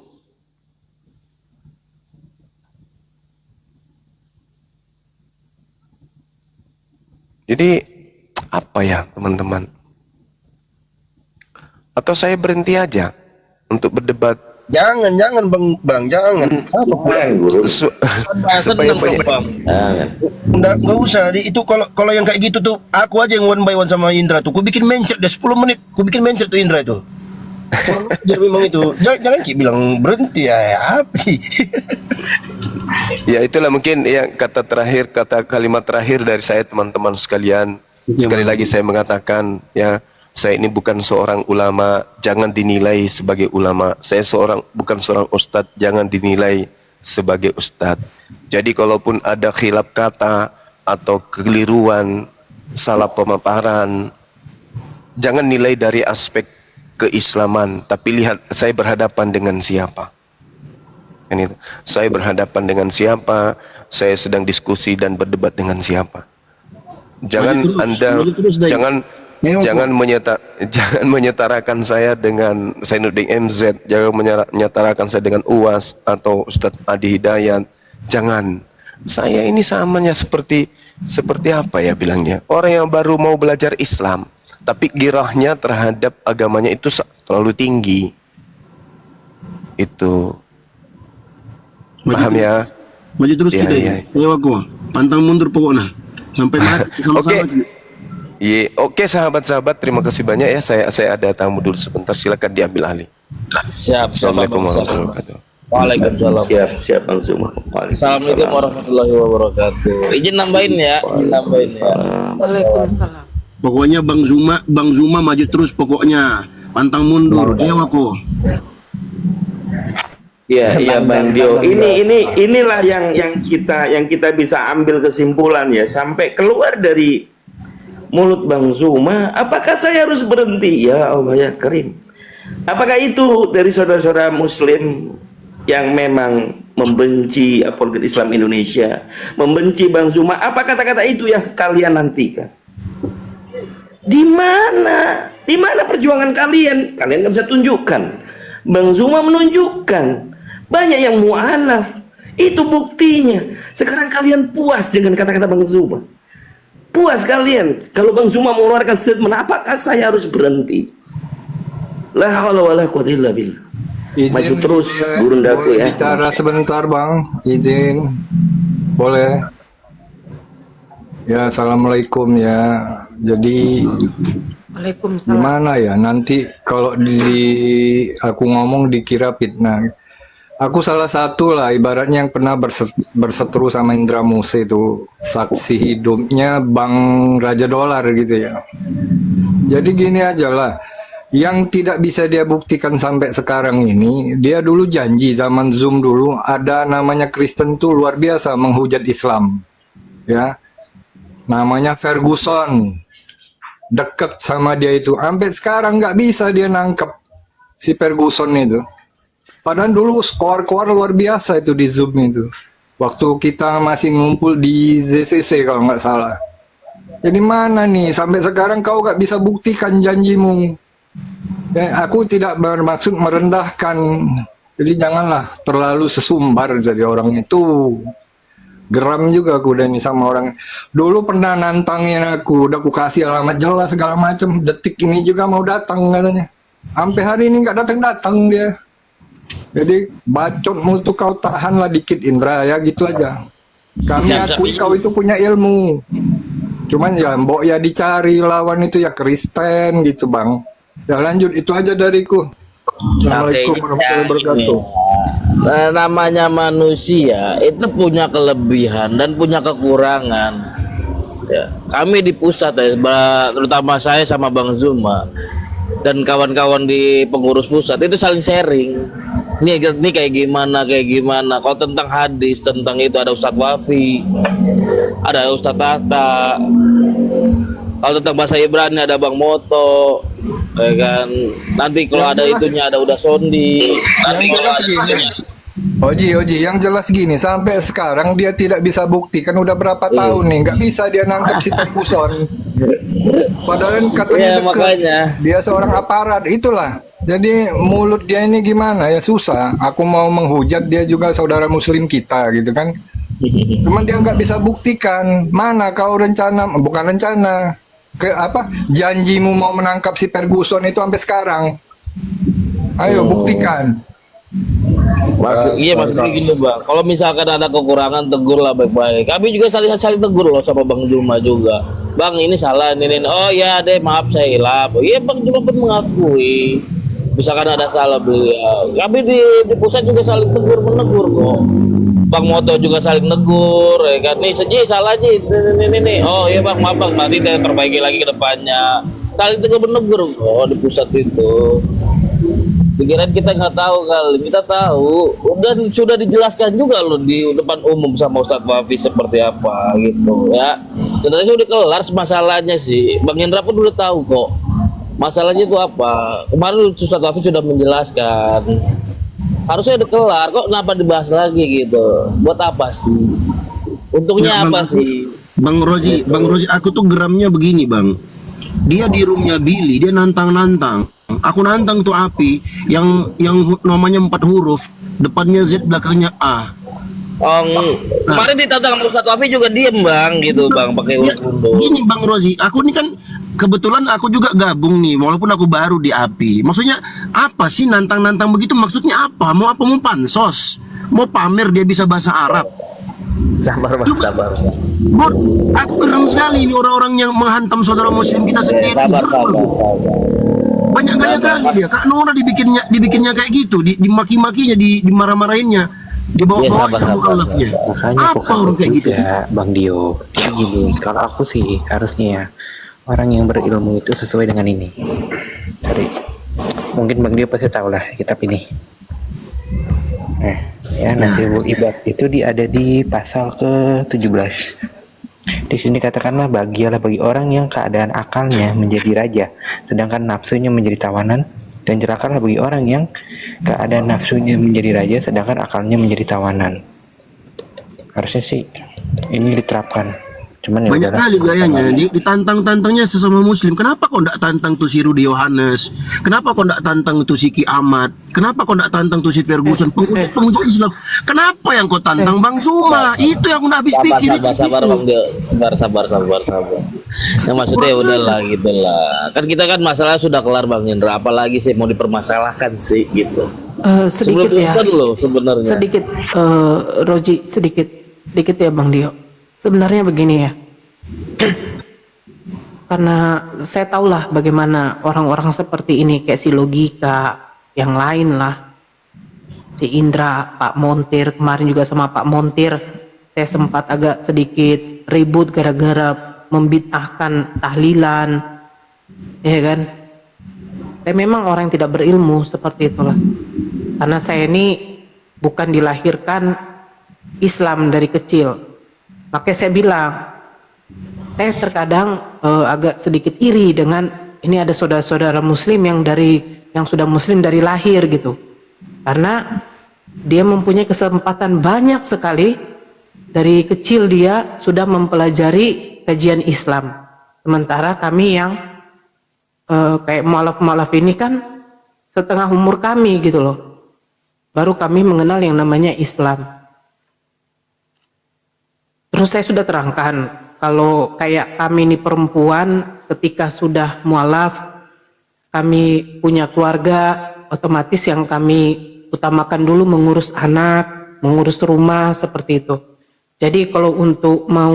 Jadi apa ya teman-teman? Atau saya berhenti aja untuk berdebat? Jangan bang, jangan. Supaya banyak. Nggak usah. Itu kalau yang kayak gitu tuh, aku aja yang one by one sama Indra tuh. Ku bikin mencet deh 10 menit. Ku bikin mencet tuh Indra itu. Jadi memang itu. Jangan Ki bilang berhenti ya. Apa sih? Ya itulah mungkin ya kata kalimat terakhir dari saya teman-teman sekalian. Sekali lagi saya mengatakan ya, saya ini bukan seorang ulama, jangan dinilai sebagai ulama. Saya bukan seorang ustadz, jangan dinilai sebagai ustadz. Jadi kalaupun ada khilaf kata atau kekeliruan, salah pemaparan, jangan nilai dari aspek keislaman, tapi lihat saya berhadapan dengan siapa. Saya berhadapan dengan siapa, saya sedang diskusi dan berdebat dengan siapa. Jangan jangan menyetarakan saya dengan Zainuddin MZ, jangan menyetarakan saya dengan UAS atau Ustadz Adi Hidayat. Jangan. Saya ini samanya seperti apa ya bilangnya? Orang yang baru mau belajar Islam, tapi girahnya terhadap agamanya itu terlalu tinggi. Itu. Paham ya? Maju terus Iya, kita. iya. Ayo aku. Pantang mundur pokoknya. Sampai mati sama-sama. Iya, oke sahabat-sahabat, terima kasih banyak ya. Saya ada tamu dulu sebentar, silakan diambil alih. Siap. Assalamualaikum warahmatullahi wabarakatuh. Waalaikumsalam. Siap Bang Zuma. Assalamualaikum warahmatullahi wabarakatuh. Izin nambahin ya. Waalaikumsalam. Pokoknya Bang Zuma maju terus pokoknya. Pantang mundur. Ayo aku. Iya Bang Dio. Inilah yang kita bisa ambil kesimpulan ya, sampai keluar dari mulut Bang Zuma, apakah saya harus berhenti? Ya Allah ya Karim. Apakah itu dari saudara-saudara Muslim yang memang membenci apologet Islam Indonesia, membenci Bang Zuma? Apa kata-kata itu yang kalian nantikan? Di mana perjuangan kalian? Kalian nggak bisa tunjukkan. Bang Zuma menunjukkan. Banyak yang mu'alaf. Itu buktinya. Sekarang kalian puas dengan kata-kata Bang Zuma. Puas kalian kalau Bang Zuma mengeluarkan statement, apakah saya harus berhenti? La haula wala quwwata illa billah. Maju terus burung daku ya. Bicara sebentar Bang, izin. Boleh. Ya, assalamualaikum ya. Jadi Waalaikumsalam. gimana ya nanti kalau aku ngomong dikira fitnah. Aku salah satu lah ibaratnya yang pernah berseteru sama Indra Muse itu, saksi hidupnya Bang Raja Dolar gitu ya. Jadi gini aja lah, yang tidak bisa dia buktikan sampai sekarang ini, dia dulu janji zaman Zoom dulu ada namanya Kristen tuh luar biasa menghujat Islam, ya. Namanya Ferguson, deket sama dia itu, sampai sekarang nggak bisa dia nangkep si Ferguson itu. Padahal dulu skor-skor luar biasa itu di Zoom itu. Waktu kita masih ngumpul di ZCC kalau nggak salah. Jadi mana nih sampai sekarang kau nggak bisa buktikan janjimu. Ya, aku tidak bermaksud merendahkan. Jadi janganlah terlalu sesumbar jadi orang itu. Geram juga aku udah ini sama orang. Dulu pernah nantangin aku, udah aku kasih alamat jelas segala macam. Detik ini juga mau datang katanya. Sampai hari ini nggak datang-datang dia. Jadi bacotmu tuh kau tahanlah dikit Indra ya gitu aja. Kami akui kau itu punya ilmu. Cuman ya mbok ya dicari lawan itu ya Kristen gitu Bang. Ya lanjut itu aja dariku. Assalamualaikum warahmatullahi wabarakatuh. Namanya manusia itu punya kelebihan dan punya kekurangan. Ya, kami di pusat ya, terutama saya sama Bang Zuma dan kawan-kawan di pengurus pusat itu saling sharing. Ini kayak gimana. Kalau tentang hadis, tentang itu ada Ustadz Wafi, ada Ustadz Tata. Kalau tentang bahasa Ibrani ada Bang Moto, ya kan. Nanti kalau ada itunya ada Uda Sondi. Nanti kalau ada itunya. Oji, yang jelas gini, sampai sekarang dia tidak bisa buktikan udah berapa tahun nih, nggak bisa dia nangkep si Ferguson. Padahal katanya deket, makanya. dia seorang aparat, itulah. Jadi mulut dia ini gimana ya susah. Aku mau menghujat dia juga saudara Muslim kita gitu kan. Cuman dia nggak bisa buktikan. Mana kau bukan rencana. Janjimu mau menangkap si Ferguson itu sampai sekarang. Ayo buktikan. Maksudnya gini Bang, kalau misalkan ada kekurangan tegur lah baik-baik. Kami juga saling tegur loh sama Bang Zuma juga. Bang ini salah ini. Oh ya deh maaf saya hilap. Iya Bang Zuma pun mengakui. Misalkan ada salah beliau. Kami di pusat juga saling menegur kok. Bang Moto juga saling negur, ya kan? Nih Seji salah Ji. Nih. Oh iya Bang maaf Bang, nanti kita perbaiki lagi ke depannya. Saling menegur kok di pusat itu. Pikiran kita nggak tahu kali, kita tahu. Dan sudah dijelaskan juga loh di depan umum sama Ustadz Wafi seperti apa gitu ya. Sebenarnya sudah kelar masalahnya sih. Bang Hendra pun udah tahu kok. Masalahnya itu apa? Kemarin Ustadz Wafi sudah menjelaskan. Harusnya udah kelar kok, kenapa dibahas lagi gitu? Buat apa sih? Untungnya apa sih? Bang Rozi, aku tuh geramnya begini Bang. Dia di roomnya Billy, dia nantang-nantang. Aku nantang tuh api yang namanya 4 huruf, depannya Z, belakangnya A. Oh, kemarin ditantang sama Ustadz Wafi juga diem bang gitu bang pakai Ya, undur. gini Bang Rozi, aku ini kan kebetulan aku juga gabung nih, walaupun aku baru di API. Maksudnya apa sih nantang-nantang begitu? Maksudnya apa? Mau apa? Mau pansos? Mau pamer dia bisa bahasa Arab? Sabar bang, sabar. Bot, aku geram sekali ini orang-orang yang menghantam saudara muslim kita sendiri. Sabar, Geram sabar, aku. sabar. Banyak gaya kali dia. Kak Nora dibikinnya kayak gitu, dimaki-makinya, dimarah-marahinnya, dibawa Iya, bawa sabar, ilmu sabar. alafnya. Makanya aku Apa orang kayak gitu? juga, Bang Dio. Jadi gini, kalau aku sih harusnya ya, orang yang berilmu itu sesuai dengan ini. Dari mungkin Bang Dio pasti tahu lah kitab ini. Nah, ya Nasibul Ibad itu ada di pasal ke-17. Di sini katakanlah bahagialah bagi orang yang keadaan akalnya menjadi raja, sedangkan nafsunya menjadi tawanan, dan celakalah bagi orang yang keadaan nafsunya menjadi raja, sedangkan akalnya menjadi tawanan. Harusnya sih ini diterapkan. Cuman ya Banyak udahlah. kali gayanya, ditantang-tantangnya sesama muslim. Kenapa kok ndak tantang tuh si Rudy Yohanes? Kenapa kok ndak tantang tuh si Ki Ahmad? Kenapa kok ndak tantang tuh si Ferguson? Pengujuk Islam. Kenapa yang kau tantang Bang Zuma? Itu yang aku nggak habis pikir itu. Sabar bang Dio. Sabar. Yang maksudnya ya udahlah gitu lah. Kan kita kan masalah sudah kelar Bang Indra. Apalagi sih mau dipermasalahkan sih gitu. Sedikit Sebelum ya. itu loh sebenarnya. Sedikit, Roji, sedikit ya Bang Dio. Sebenarnya begini ya, karena saya tahulah bagaimana orang-orang seperti ini, kayak si Logika, yang lain lah, si Indra, Pak Montir, kemarin juga sama Pak Montir, saya sempat agak sedikit ribut gara-gara membid'ahkan tahlilan, ya kan? Saya memang orang yang tidak berilmu seperti itulah, karena saya ini bukan dilahirkan Islam dari kecil. Makanya saya bilang, saya terkadang agak sedikit iri dengan ini ada saudara-saudara muslim yang sudah muslim dari lahir gitu. Karena dia mempunyai kesempatan banyak sekali, dari kecil dia sudah mempelajari kajian Islam. Sementara kami yang kayak mualaf-mualaf ini kan setengah umur kami gitu loh. Baru kami mengenal yang namanya Islam. Terus saya sudah terangkan, kalau kayak kami ini perempuan, ketika sudah mualaf, kami punya keluarga, otomatis yang kami utamakan dulu mengurus anak, mengurus rumah, seperti itu. Jadi kalau untuk mau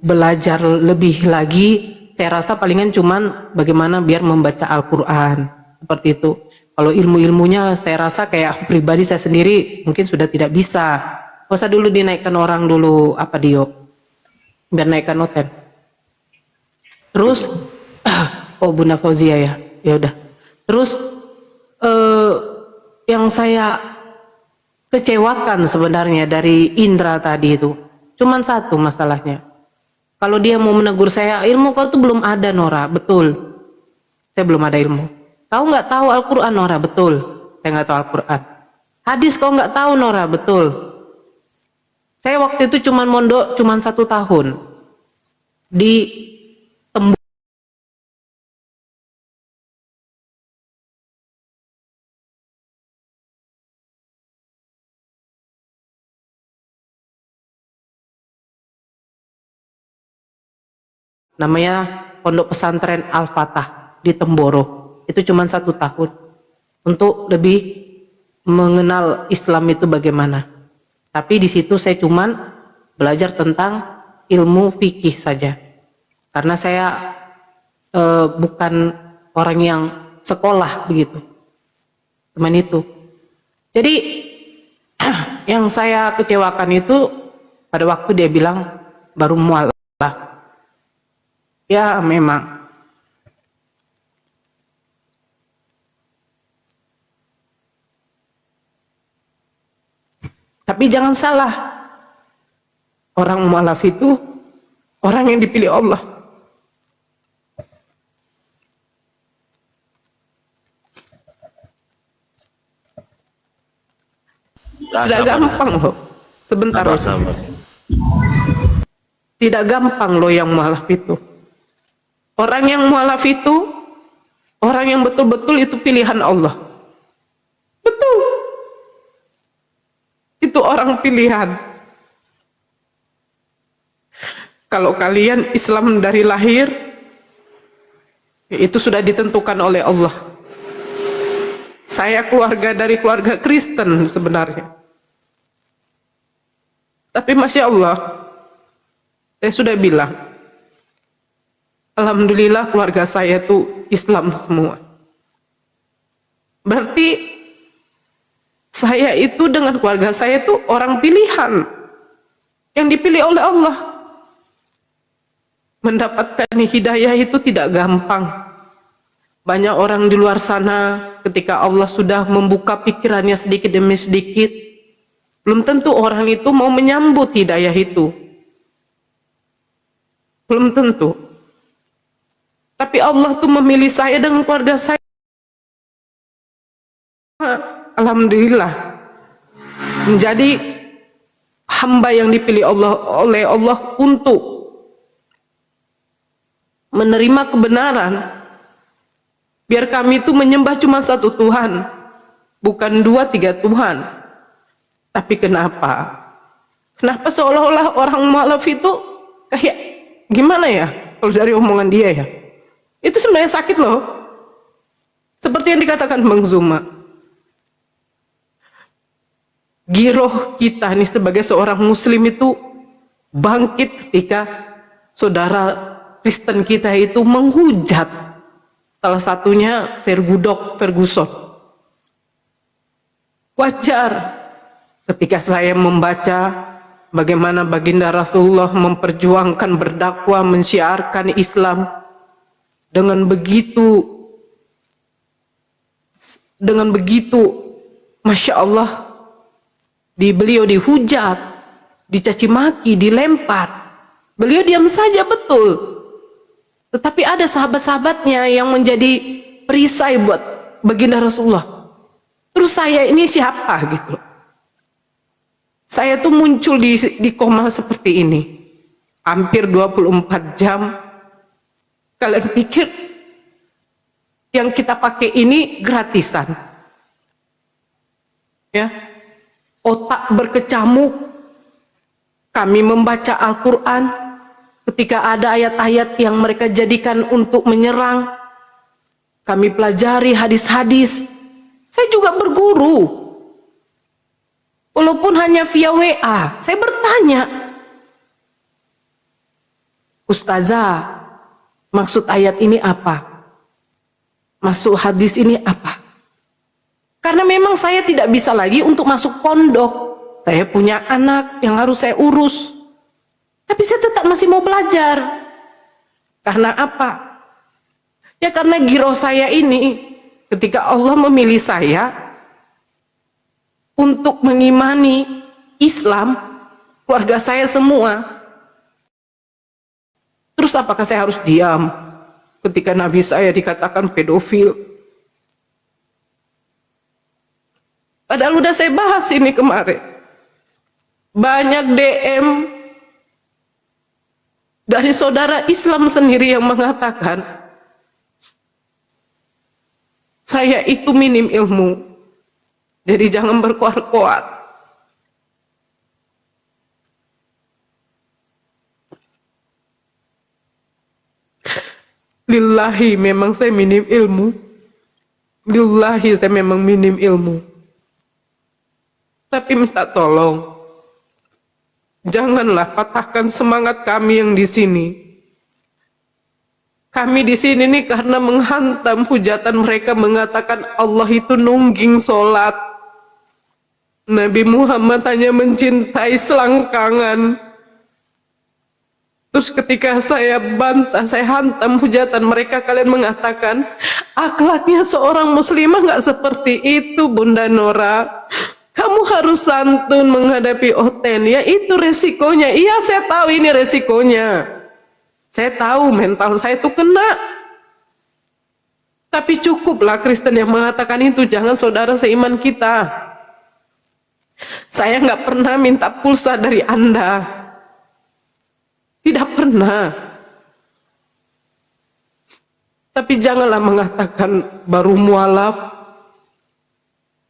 belajar lebih lagi, saya rasa palingan cuman bagaimana biar membaca Al-Quran, seperti itu. Kalau ilmu-ilmunya saya rasa kayak pribadi saya sendiri mungkin sudah tidak bisa. Gak usah dulu dinaikkan orang dulu, apa Dio, biar naikkan noten. Terus oh Bunda Fauzia ya udah. Terus yang saya kecewakan sebenarnya dari Indra tadi itu cuman satu masalahnya. Kalau dia mau menegur saya, ilmu kau tuh belum ada Nora, betul. Saya belum ada ilmu. Kau nggak tahu Al-Quran Nora, betul. Saya nggak tahu Al-Quran. Hadis kau nggak tahu Nora, betul. Saya waktu itu cuman mondok cuman 1 tahun di Tembus. Namanya Pondok Pesantren Al-Fatah di Temboro. Itu cuman 1 tahun untuk lebih mengenal Islam itu bagaimana. Tapi di situ saya cuman belajar tentang ilmu fikih saja, karena saya bukan orang yang sekolah begitu, cuman itu. Jadi yang saya kecewakan itu pada waktu dia bilang baru mualaf. Ya memang. Tapi jangan salah, orang mualaf itu orang yang dipilih Allah. Tidak gampang loh. Sebentar loh. Tidak gampang loh yang mualaf itu. Orang yang mualaf itu, orang yang betul-betul itu pilihan Allah. Betul. Itu orang pilihan. Kalau kalian Islam dari lahir, itu sudah ditentukan oleh Allah. Saya keluarga dari keluarga Kristen sebenarnya. Tapi Masya Allah, saya sudah bilang, alhamdulillah keluarga saya itu Islam semua. Berarti saya itu dengan keluarga saya itu orang pilihan yang dipilih oleh Allah. Mendapatkan hidayah itu tidak gampang. Banyak orang di luar sana ketika Allah sudah membuka pikirannya sedikit demi sedikit, belum tentu orang itu mau menyambut hidayah itu. Belum tentu. Tapi Allah tuh memilih saya dengan keluarga saya. Alhamdulillah. Menjadi hamba yang dipilih oleh Allah untuk menerima kebenaran. Biar kami itu menyembah cuma satu Tuhan, bukan 2, 3 Tuhan. Tapi kenapa? Kenapa seolah-olah orang mualaf itu kayak gimana ya? Kalau dari omongan dia ya, itu sebenarnya sakit loh. Seperti yang dikatakan Bang Zuma. Giroh kita nih sebagai seorang muslim itu bangkit ketika saudara Kristen kita itu menghujat. Salah satunya Ferguson. Wajar ketika saya membaca bagaimana baginda Rasulullah memperjuangkan berdakwah, mensyiarkan Islam dengan begitu Masya Allah, beliau dihujat, dicaci maki, dilempar. Beliau diam saja, betul. Tetapi ada sahabat-sahabatnya yang menjadi perisai buat baginda Rasulullah. Terus saya ini siapa gitu. Saya tuh muncul di koma seperti ini. Hampir 24 jam. Kalian pikir yang kita pakai ini gratisan? Ya. Otak berkecamuk. Kami membaca Al-Quran. Ketika ada ayat-ayat yang mereka jadikan untuk menyerang, kami pelajari hadis-hadis. Saya juga berguru. Walaupun hanya via WA, saya bertanya, Ustazah, maksud ayat ini apa? Maksud hadis ini apa? Karena memang saya tidak bisa lagi untuk masuk pondok. Saya punya anak yang harus saya urus. Tapi saya tetap masih mau belajar. Karena apa? Ya karena giroh saya ini, ketika Allah memilih saya untuk mengimani Islam, keluarga saya semua. Terus apakah saya harus diam ketika Nabi saya dikatakan pedofil? Padahal udah saya bahas ini kemarin. Banyak DM dari saudara Islam sendiri yang mengatakan, saya itu minim ilmu, jadi jangan berkoar-koar. Lillahi, memang saya minim ilmu. Lillahi, saya memang minim ilmu. Tapi minta tolong, janganlah patahkan semangat kami yang di sini. Kami di sini nih karena menghantam hujatan mereka mengatakan Allah itu nungging sholat. Nabi Muhammad hanya mencintai selangkangan. Terus ketika saya bantah, saya hantam hujatan mereka, kalian mengatakan akhlaknya seorang muslimah nggak seperti itu, Bunda Nora. Kamu harus santun menghadapi Oten, ya itu resikonya. Iya, saya tahu ini resikonya. Saya tahu mental saya itu kena. Tapi cukuplah Kristen yang mengatakan itu, jangan saudara seiman kita. Saya nggak pernah minta pulsa dari Anda. Tidak pernah. Tapi janganlah mengatakan baru mualaf,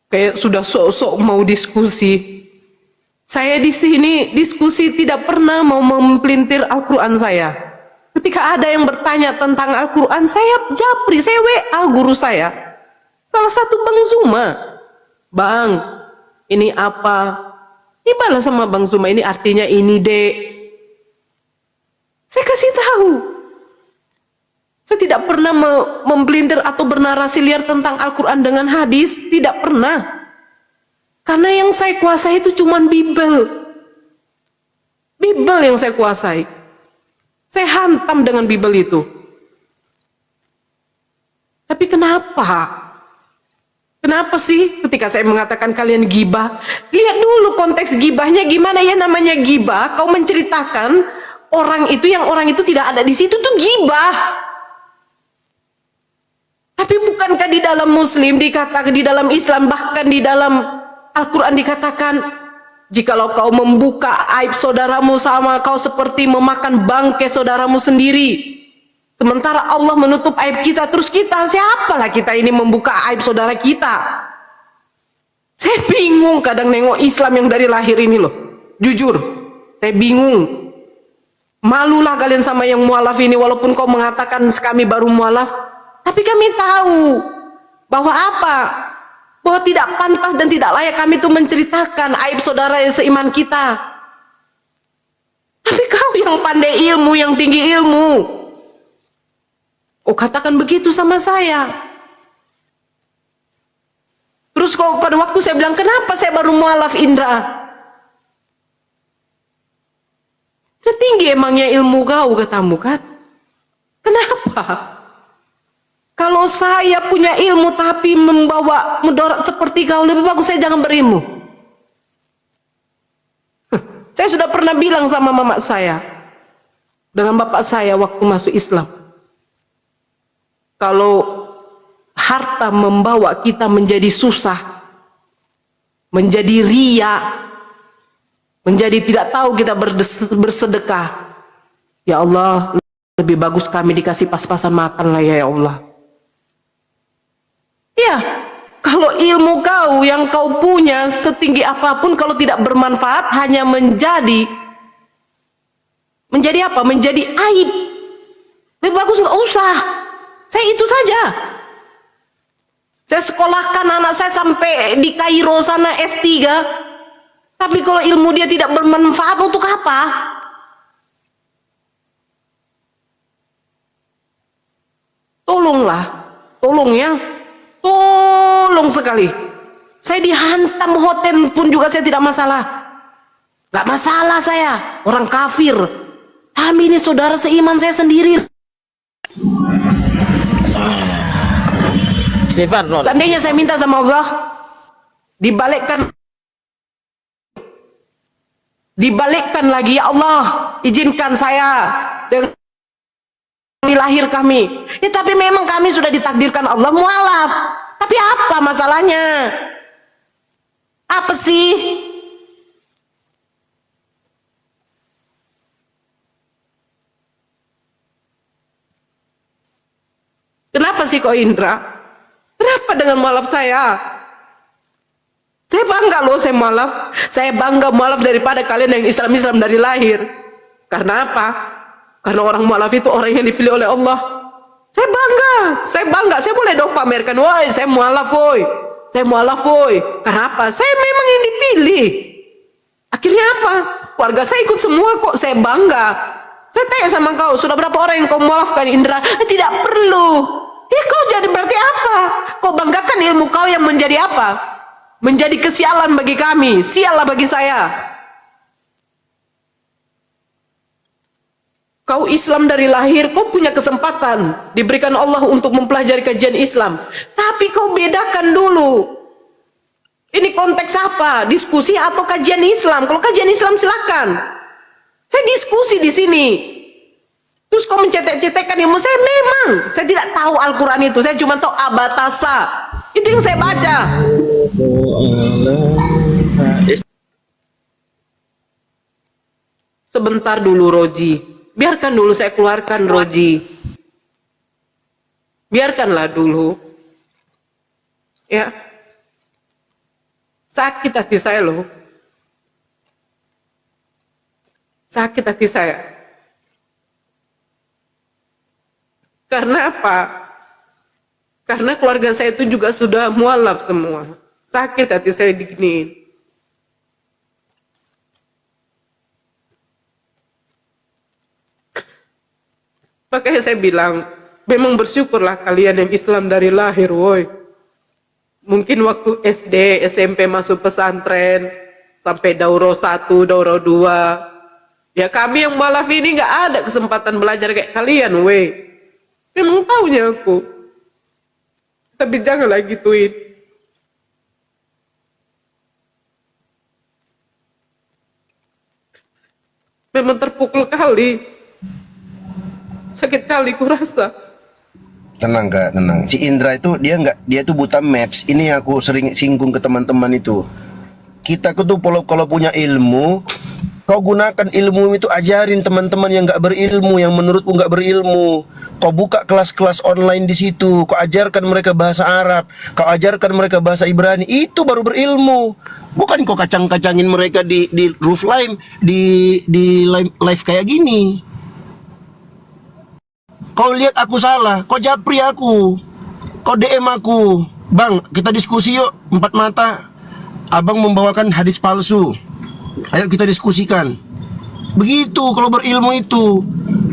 kayak sudah sok-sok mau diskusi. Saya di sini diskusi tidak pernah mau mempelintir Al-Quran saya. Ketika ada yang bertanya tentang Al-Quran, saya japri, saya WA guru saya. Salah satu Bang Zuma. Bang, ini apa? Dibalas sama Bang Zuma, ini artinya ini, Dek. Saya kasih tahu. Saya tidak pernah mempelintir atau bernarasi liar tentang Al-Quran dengan hadis. Tidak pernah. Karena yang saya kuasai itu cuma Bible. Bible yang saya kuasai. Saya hantam dengan Bible itu. Tapi kenapa? Kenapa sih ketika saya mengatakan kalian gibah? Lihat dulu konteks gibahnya gimana ya, namanya gibah. Kau menceritakan orang itu yang orang itu tidak ada di situ tuh gibah. Tapi bukankah di dalam Muslim dikatakan, di dalam Islam, bahkan di dalam Al-Quran dikatakan, jikalau kau membuka aib saudaramu sama kau seperti memakan bangkai saudaramu sendiri. Sementara Allah menutup aib kita, terus kita, siapalah kita ini membuka aib saudara kita? Saya bingung kadang nengok Islam yang dari lahir ini loh. Jujur, saya bingung. Malulah kalian sama yang mualaf ini, walaupun kau mengatakan kami baru mualaf, tapi kami tahu bahwa apa? Bahwa tidak pantas dan tidak layak kami itu menceritakan aib saudara yang seiman kita. Tapi kau yang pandai ilmu, yang tinggi ilmu, oh katakan begitu sama saya. Terus kok pada waktu saya bilang, kenapa saya baru mualaf Indra? Udah tinggi emangnya ilmu kau, katamu kan? Kenapa? Kalau saya punya ilmu tapi membawa mudarat seperti kau, lebih bagus saya jangan berilmu. Saya sudah pernah bilang sama mama saya dengan bapak saya waktu masuk Islam, kalau harta membawa kita menjadi susah, menjadi ria, menjadi tidak tahu kita bersedekah, ya Allah, lebih bagus kami dikasih pas-pasan makan lah ya Allah. Ya, kalau ilmu kau yang kau punya setinggi apapun, kalau tidak bermanfaat, hanya menjadi apa? Menjadi aib. Lebih bagus nggak usah. Saya itu saja. Saya sekolahkan anak saya sampai di Kairo sana S3. Tapi kalau ilmu dia tidak bermanfaat, untuk apa? Tolonglah, tolong ya. Tolong sekali. Saya dihantam hotel pun juga saya tidak masalah. Gak masalah saya. Orang kafir. Kami ini saudara seiman saya sendiri. Stefan, no. Seandainya saya minta sama Allah, dibalikkan lagi, ya Allah, izinkan saya dengan lahir kami. Ya, tapi memang kami sudah ditakdirkan Allah mualaf. Tapi apa masalahnya? Apa sih? Kenapa sih kok Indra? Kenapa dengan mualaf saya? Saya bangga loh saya mualaf. Saya bangga mualaf daripada kalian yang Islam dari lahir. Karena apa? Karena orang mualaf itu orang yang dipilih oleh Allah. Saya bangga, saya boleh dong pamerkan, woi saya mualaf woi, saya mualaf woi. Karena apa? Saya memang yang dipilih. Akhirnya apa? Keluarga saya ikut semua kok, saya bangga. Saya tanya sama kau, sudah berapa orang yang kau mualafkan Indra? Tidak perlu. Ya kau jadi berarti apa? Kau banggakan ilmu kau yang menjadi apa? Menjadi kesialan bagi kami, sialah bagi saya. Kau Islam dari lahir, kau punya kesempatan diberikan Allah untuk mempelajari kajian Islam. Tapi kau bedakan dulu. Ini konteks apa? Diskusi atau kajian Islam? Kalau kajian Islam silakan. Saya diskusi di sini. Terus kau mencetek-cetekkan ilmu saya, memang saya tidak tahu Al-Quran itu. Saya cuma tahu abatasa. Itu yang saya baca. Sebentar dulu Roji. Biarkan dulu saya keluarkan Roji. biarkanlah dulu. Ya, sakit hati saya loh. Sakit hati saya. Karena apa? Karena keluarga saya itu juga sudah mualaf semua. Sakit hati saya diginiin. Makanya saya bilang, memang bersyukurlah kalian yang Islam dari lahir, woi. Mungkin waktu SD, SMP masuk pesantren, sampai daurah 1, daurah 2. Ya kami yang mualaf ini nggak ada kesempatan belajar kayak kalian, woi. Memang taunya aku. Tapi janganlah gituin. Memang terpukul kali. Sakit kali kurasa. Tenang Kak, tenang. Si Indra itu dia tuh buta maps. Ini aku sering singgung ke teman-teman itu. Kita tuh kalau punya ilmu, kau gunakan ilmu itu, ajarin teman-teman yang nggak berilmu, yang menurutku nggak berilmu. Kau buka kelas-kelas online di situ, kau ajarkan mereka bahasa Arab, kau ajarkan mereka bahasa Ibrani, itu baru berilmu. Bukan kau kacang-kacangin mereka di roof line, di live kayak gini. Kau lihat aku salah, kau japri aku, kau DM aku, bang kita diskusi yuk 4 mata. Abang membawakan hadis palsu, ayo kita diskusikan. Begitu kalau berilmu itu.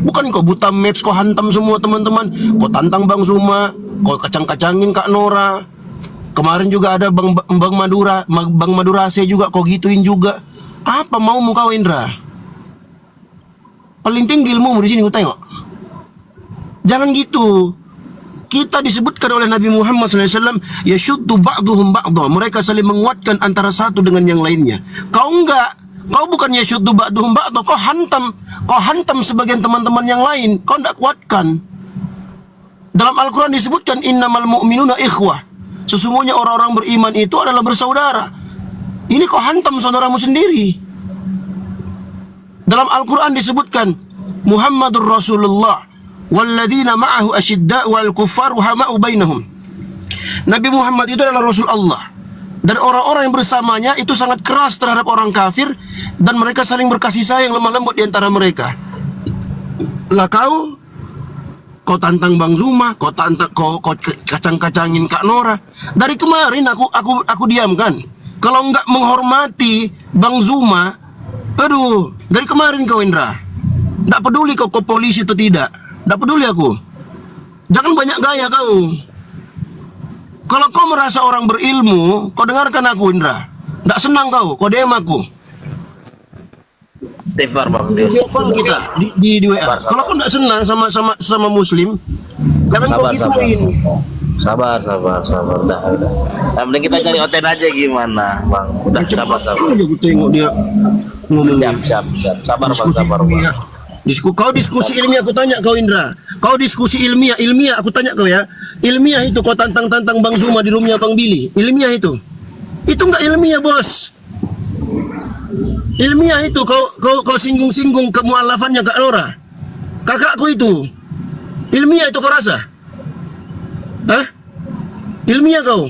Bukan kau buta maps, kau hantam semua teman-teman, kau tantang Bang Zuma, kau kacang-kacangin Kak Nora. Kemarin juga ada Bang Madurase juga kau gituin juga. Apa mau kau Indra? Paling tinggi ilmu di sini kau tengok. Jangan gitu. Kita disebutkan oleh Nabi Muhammad SAW, yashuddu ba'duhum ba'dha. Mereka saling menguatkan antara satu dengan yang lainnya. Kau enggak. Kau bukan yashuddu ba'duhum ba'dha. Kau hantam sebagian teman-teman yang lain. Kau enggak kuatkan. Dalam Al-Quran disebutkan, innamal mu'minuna ikhwah. Sesungguhnya orang-orang beriman itu adalah bersaudara. Ini kau hantam saudaramu sendiri. Dalam Al-Quran disebutkan, Muhammadur Rasulullah walladzina ma'ahu asyidda'u 'alal kuffari ruhama'u bainahum. Nabi Muhammad itu adalah Rasul Allah, dan orang-orang yang bersamanya itu sangat keras terhadap orang kafir, dan mereka saling berkasih sayang lemah lembut di antara mereka. Lah kau tantang Bang Zuma, kau kacang-kacangin Kak Nora. Dari kemarin aku diamkan. Kalau enggak menghormati Bang Zuma, aduh, dari kemarin kau Indra. Enggak peduli kau polisi atau tidak. Enggak peduli aku. Jangan banyak gaya kau. Kalau kau merasa orang berilmu, kau dengarkan aku Indra. Enggak senang kau DM aku. Tepar Bang. Video call kita di WA. Kalau kau enggak senang sama muslim, jangan kau gituin. Sabar. Udah. Yang penting kita cari konten aja gimana, Bang. Udah sabar. Aku tengok dia ngomong. Siap. Sabar, Bang. Kau diskusi ilmiah, aku tanya kau Indra. Kau diskusi ilmiah aku tanya kau ya. Ilmiah itu kau tantang Bang Zuma di rumahnya Bang Billy. Ilmiah itu enggak ilmiah, Bos. Ilmiah itu kau singgung-singgung kemualafannya Kak Nora. Kakakku itu. Ilmiah itu kau rasa? Hah? Ilmiah kau?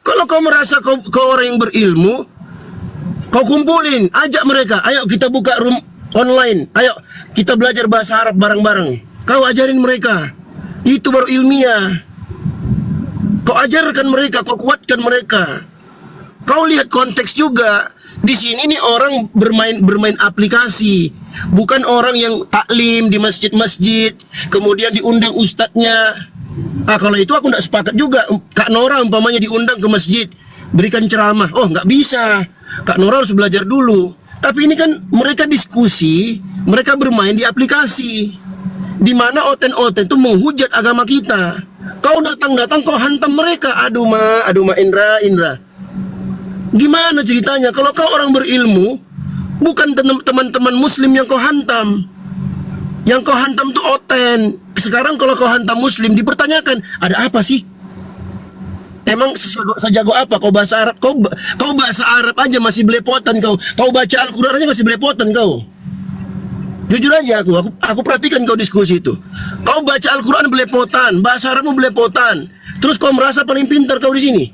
Kalau kau merasa kau orang yang berilmu, kau kumpulin, ajak mereka, ayo kita buka room online, ayo kita belajar bahasa Arab bareng-bareng. Kau ajarin mereka, itu baru ilmiah. Kau ajarkan mereka, kau kuatkan mereka. Kau lihat konteks juga. Di sini nih orang bermain aplikasi, bukan orang yang taklim di masjid-masjid, kemudian diundang ustadznya. Kalau itu aku tidak sepakat juga. Kak Nora umpamanya diundang ke masjid, berikan ceramah. Oh, nggak bisa. Kak Nora harus belajar dulu. Tapi ini kan mereka diskusi, mereka bermain di aplikasi, di mana oten-oten itu menghujat agama kita. Kau datang kau hantam mereka. Aduh ma Indra. Gimana ceritanya? Kalau kau orang berilmu, bukan teman-teman muslim yang kau hantam. Yang kau hantam tuh oten. Sekarang kalau kau hantam muslim, dipertanyakan, ada apa sih? Emang sejago apa kau bahasa Arab? Kau bahasa Arab aja masih belepotan kau. Kau baca Al-Quran aja masih belepotan kau. Jujur aja aku perhatikan kau diskusi itu. Kau baca Al-Quran belepotan, bahasa Arabmu belepotan. Terus kau merasa paling pintar kau di sini.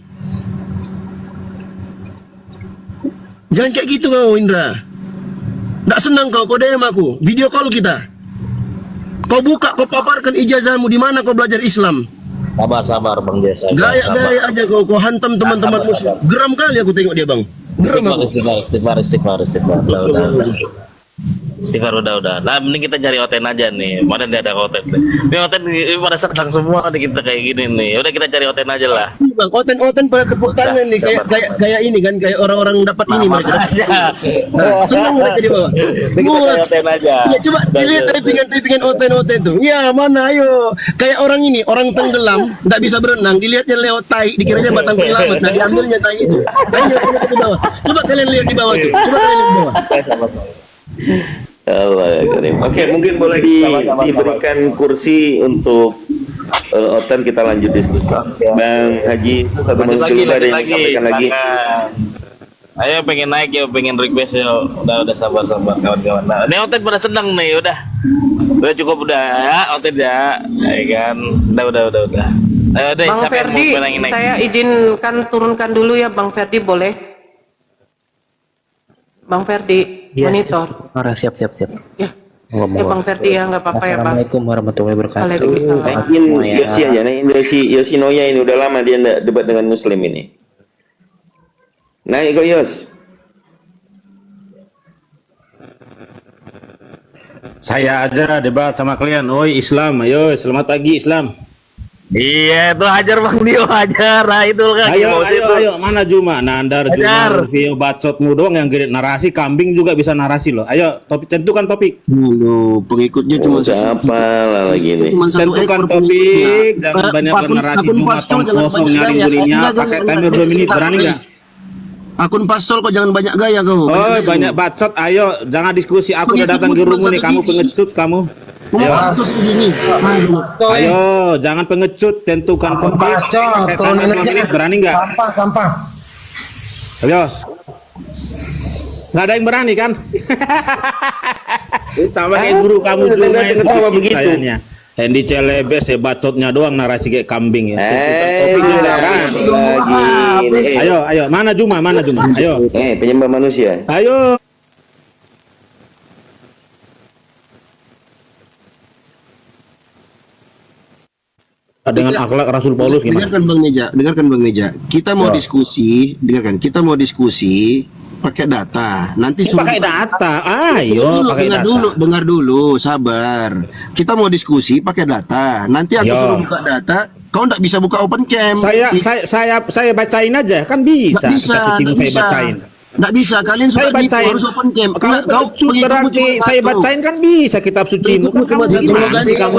Jangan kayak gitu kau, Indra. Nggak senang kau DM aku, video call kita. Kau buka, kau paparkan ijazahmu di mana kau belajar Islam. Sabar Bang Jasa. Gaya aja kau hantam teman-teman muslim. Geram kali aku tengok dia, Bang. Geram aku. Istighfar. Udah. Nah, mending kita cari Oten aja nih. Mana dia ada Oten? Ini Oten ini pada senang semua nih kita kayak gini nih. Udah kita cari Oten aja lah. Bang, Oten pada tepuk tangan nih kayak ini kan, kayak orang-orang dapat ini mereka. Nah, senang mereka di bawah. Kita cari Oten aja. Ya coba dilihat typingan Oten tuh. Ya mana ayo. Kayak orang ini, orang tenggelam, enggak bisa berenang, dilihatnya lewat tai, dikiranya batang penyelamat. Nah, diambilnya tai itu. Ayo di bawah. Coba kalian lihat di bawah tuh. Allah ya Karim. Oke, mungkin boleh diberikan kursi untuk Oten, kita lanjut diskusi. Bang Haji, satu menit dulu ada yang disampaikan lagi. Ayo pengen naik ya, pengen request ya. Udah sabar kawan-kawan. Nah, ini Oten pada senang nih, udah cukup udah ya Oten ya kan. Udah. Ayo deh, Bang siapa yang Ferdi, mau naik? saya izinkan turunkan dulu ya Bang Ferdi, boleh? Bang Ferdi, monitor. Siap. Ya, Bang Ferdi ya, nggak apa-apa ya Bang. Assalamualaikum warahmatullahi wabarakatuh. Waalaikumsalam. Mungkin Yosi aja, nih Yoshinoya ini udah lama dia nggak debat dengan Muslim ini. Naik kok Yos. Saya aja debat sama kalian. Oi Islam, ayo selamat pagi Islam. Iya, tuh hajar Bang Dio, hajar. Nah, itu kan Ayo, mana Juma? Nandar Juma, Rufio, bacotmu doang yang gede narasi, kambing juga bisa narasi loh. Ayo, tentukan topik. Dulu pengikutnya cuma siapa lah lagi nih. Tentukan topik, jangan banyak narasi Juma tong kosong nyari gulinya, pakai timer 2 menit, berani nggak? Akun pastol kok jangan banyak gaya kau. Oh, banyak bacot. Ayo, jangan diskusi. Aku udah datang ke rumah nih, kamu pengecut kamu. Ayo, jangan pengecut, tentukan topik. Berani nggak? Gampang. Ayo. Nggak ada yang berani kan? Sama kayak guru kamu dulu main begitu. Kayaknya. Hendy Celebes bacotnya doang narasi kayak kambing ya. Topiknya nggak berani. Ayo, mana Juma? Ayo. Penyembah manusia. Ayo. Dengan akhlak Rasul Paulus gimana? Dengarkan Bang Meja. Kita mau diskusi, pakai data. Nanti pakai data. Ayo, pakai data. Dengar dulu, sabar. Kita mau diskusi pakai data. Nanti aku suruh buka data, kau enggak bisa buka open cam. Saya bacain aja, kan bisa. Enggak bisa. Nggak bisa, kalian suka bacain harus open cam. Kau berarti saya bacain kan bisa kitab suci. Kamu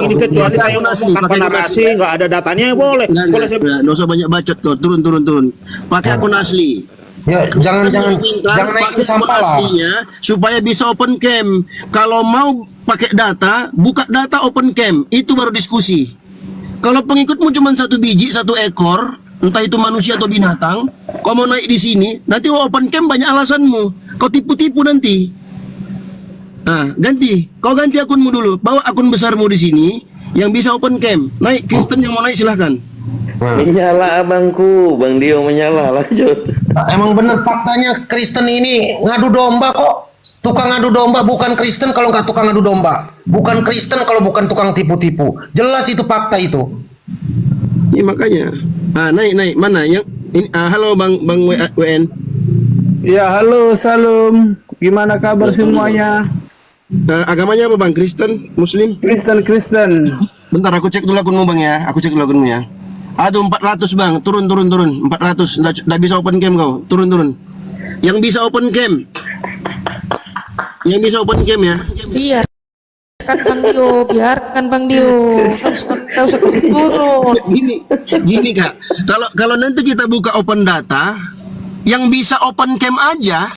ini kecuali saya pakai narasi nggak ada datanya boleh. Nggak usah banyak bacot kau. Turun. Pakai akun asli. Ya, jangan naik ke sampah lah. Aslinya supaya bisa open cam. Kalau mau pakai data, buka data open cam. Itu baru diskusi. Kalau pengikutmu cuma 1 biji, 1 ekor, entah itu manusia atau binatang, kau mau naik di sini, nanti open cam banyak alasanmu. Kau tipu-tipu nanti. Nah, kau ganti akunmu dulu. Bawa akun besarmu di sini yang bisa open cam. Naik, Kristen yang mau naik silahkan. Menyala abangku, Bang Dio menyala, lanjut. Emang bener faktanya Kristen ini ngadu domba kok. Tukang ngadu domba bukan Kristen kalau nggak tukang ngadu domba. Bukan Kristen kalau bukan tukang tipu-tipu. Jelas itu fakta itu. Ini makanya. Naik mana yang ini? Halo Bang WN. Ya, halo, salam. Gimana kabar semuanya? Agamanya apa Bang? Kristen, Muslim? Kristen. Bentar aku cek dulu akunmu Bang ya. Aduh 400 Bang. Turun. 400. Nggak bisa open cam kau. Turun. Yang bisa open cam ya. Biarkan Bang Dio. Tahu kasih turun. Gini Kak. Kalau nanti kita buka open data, yang bisa open cam aja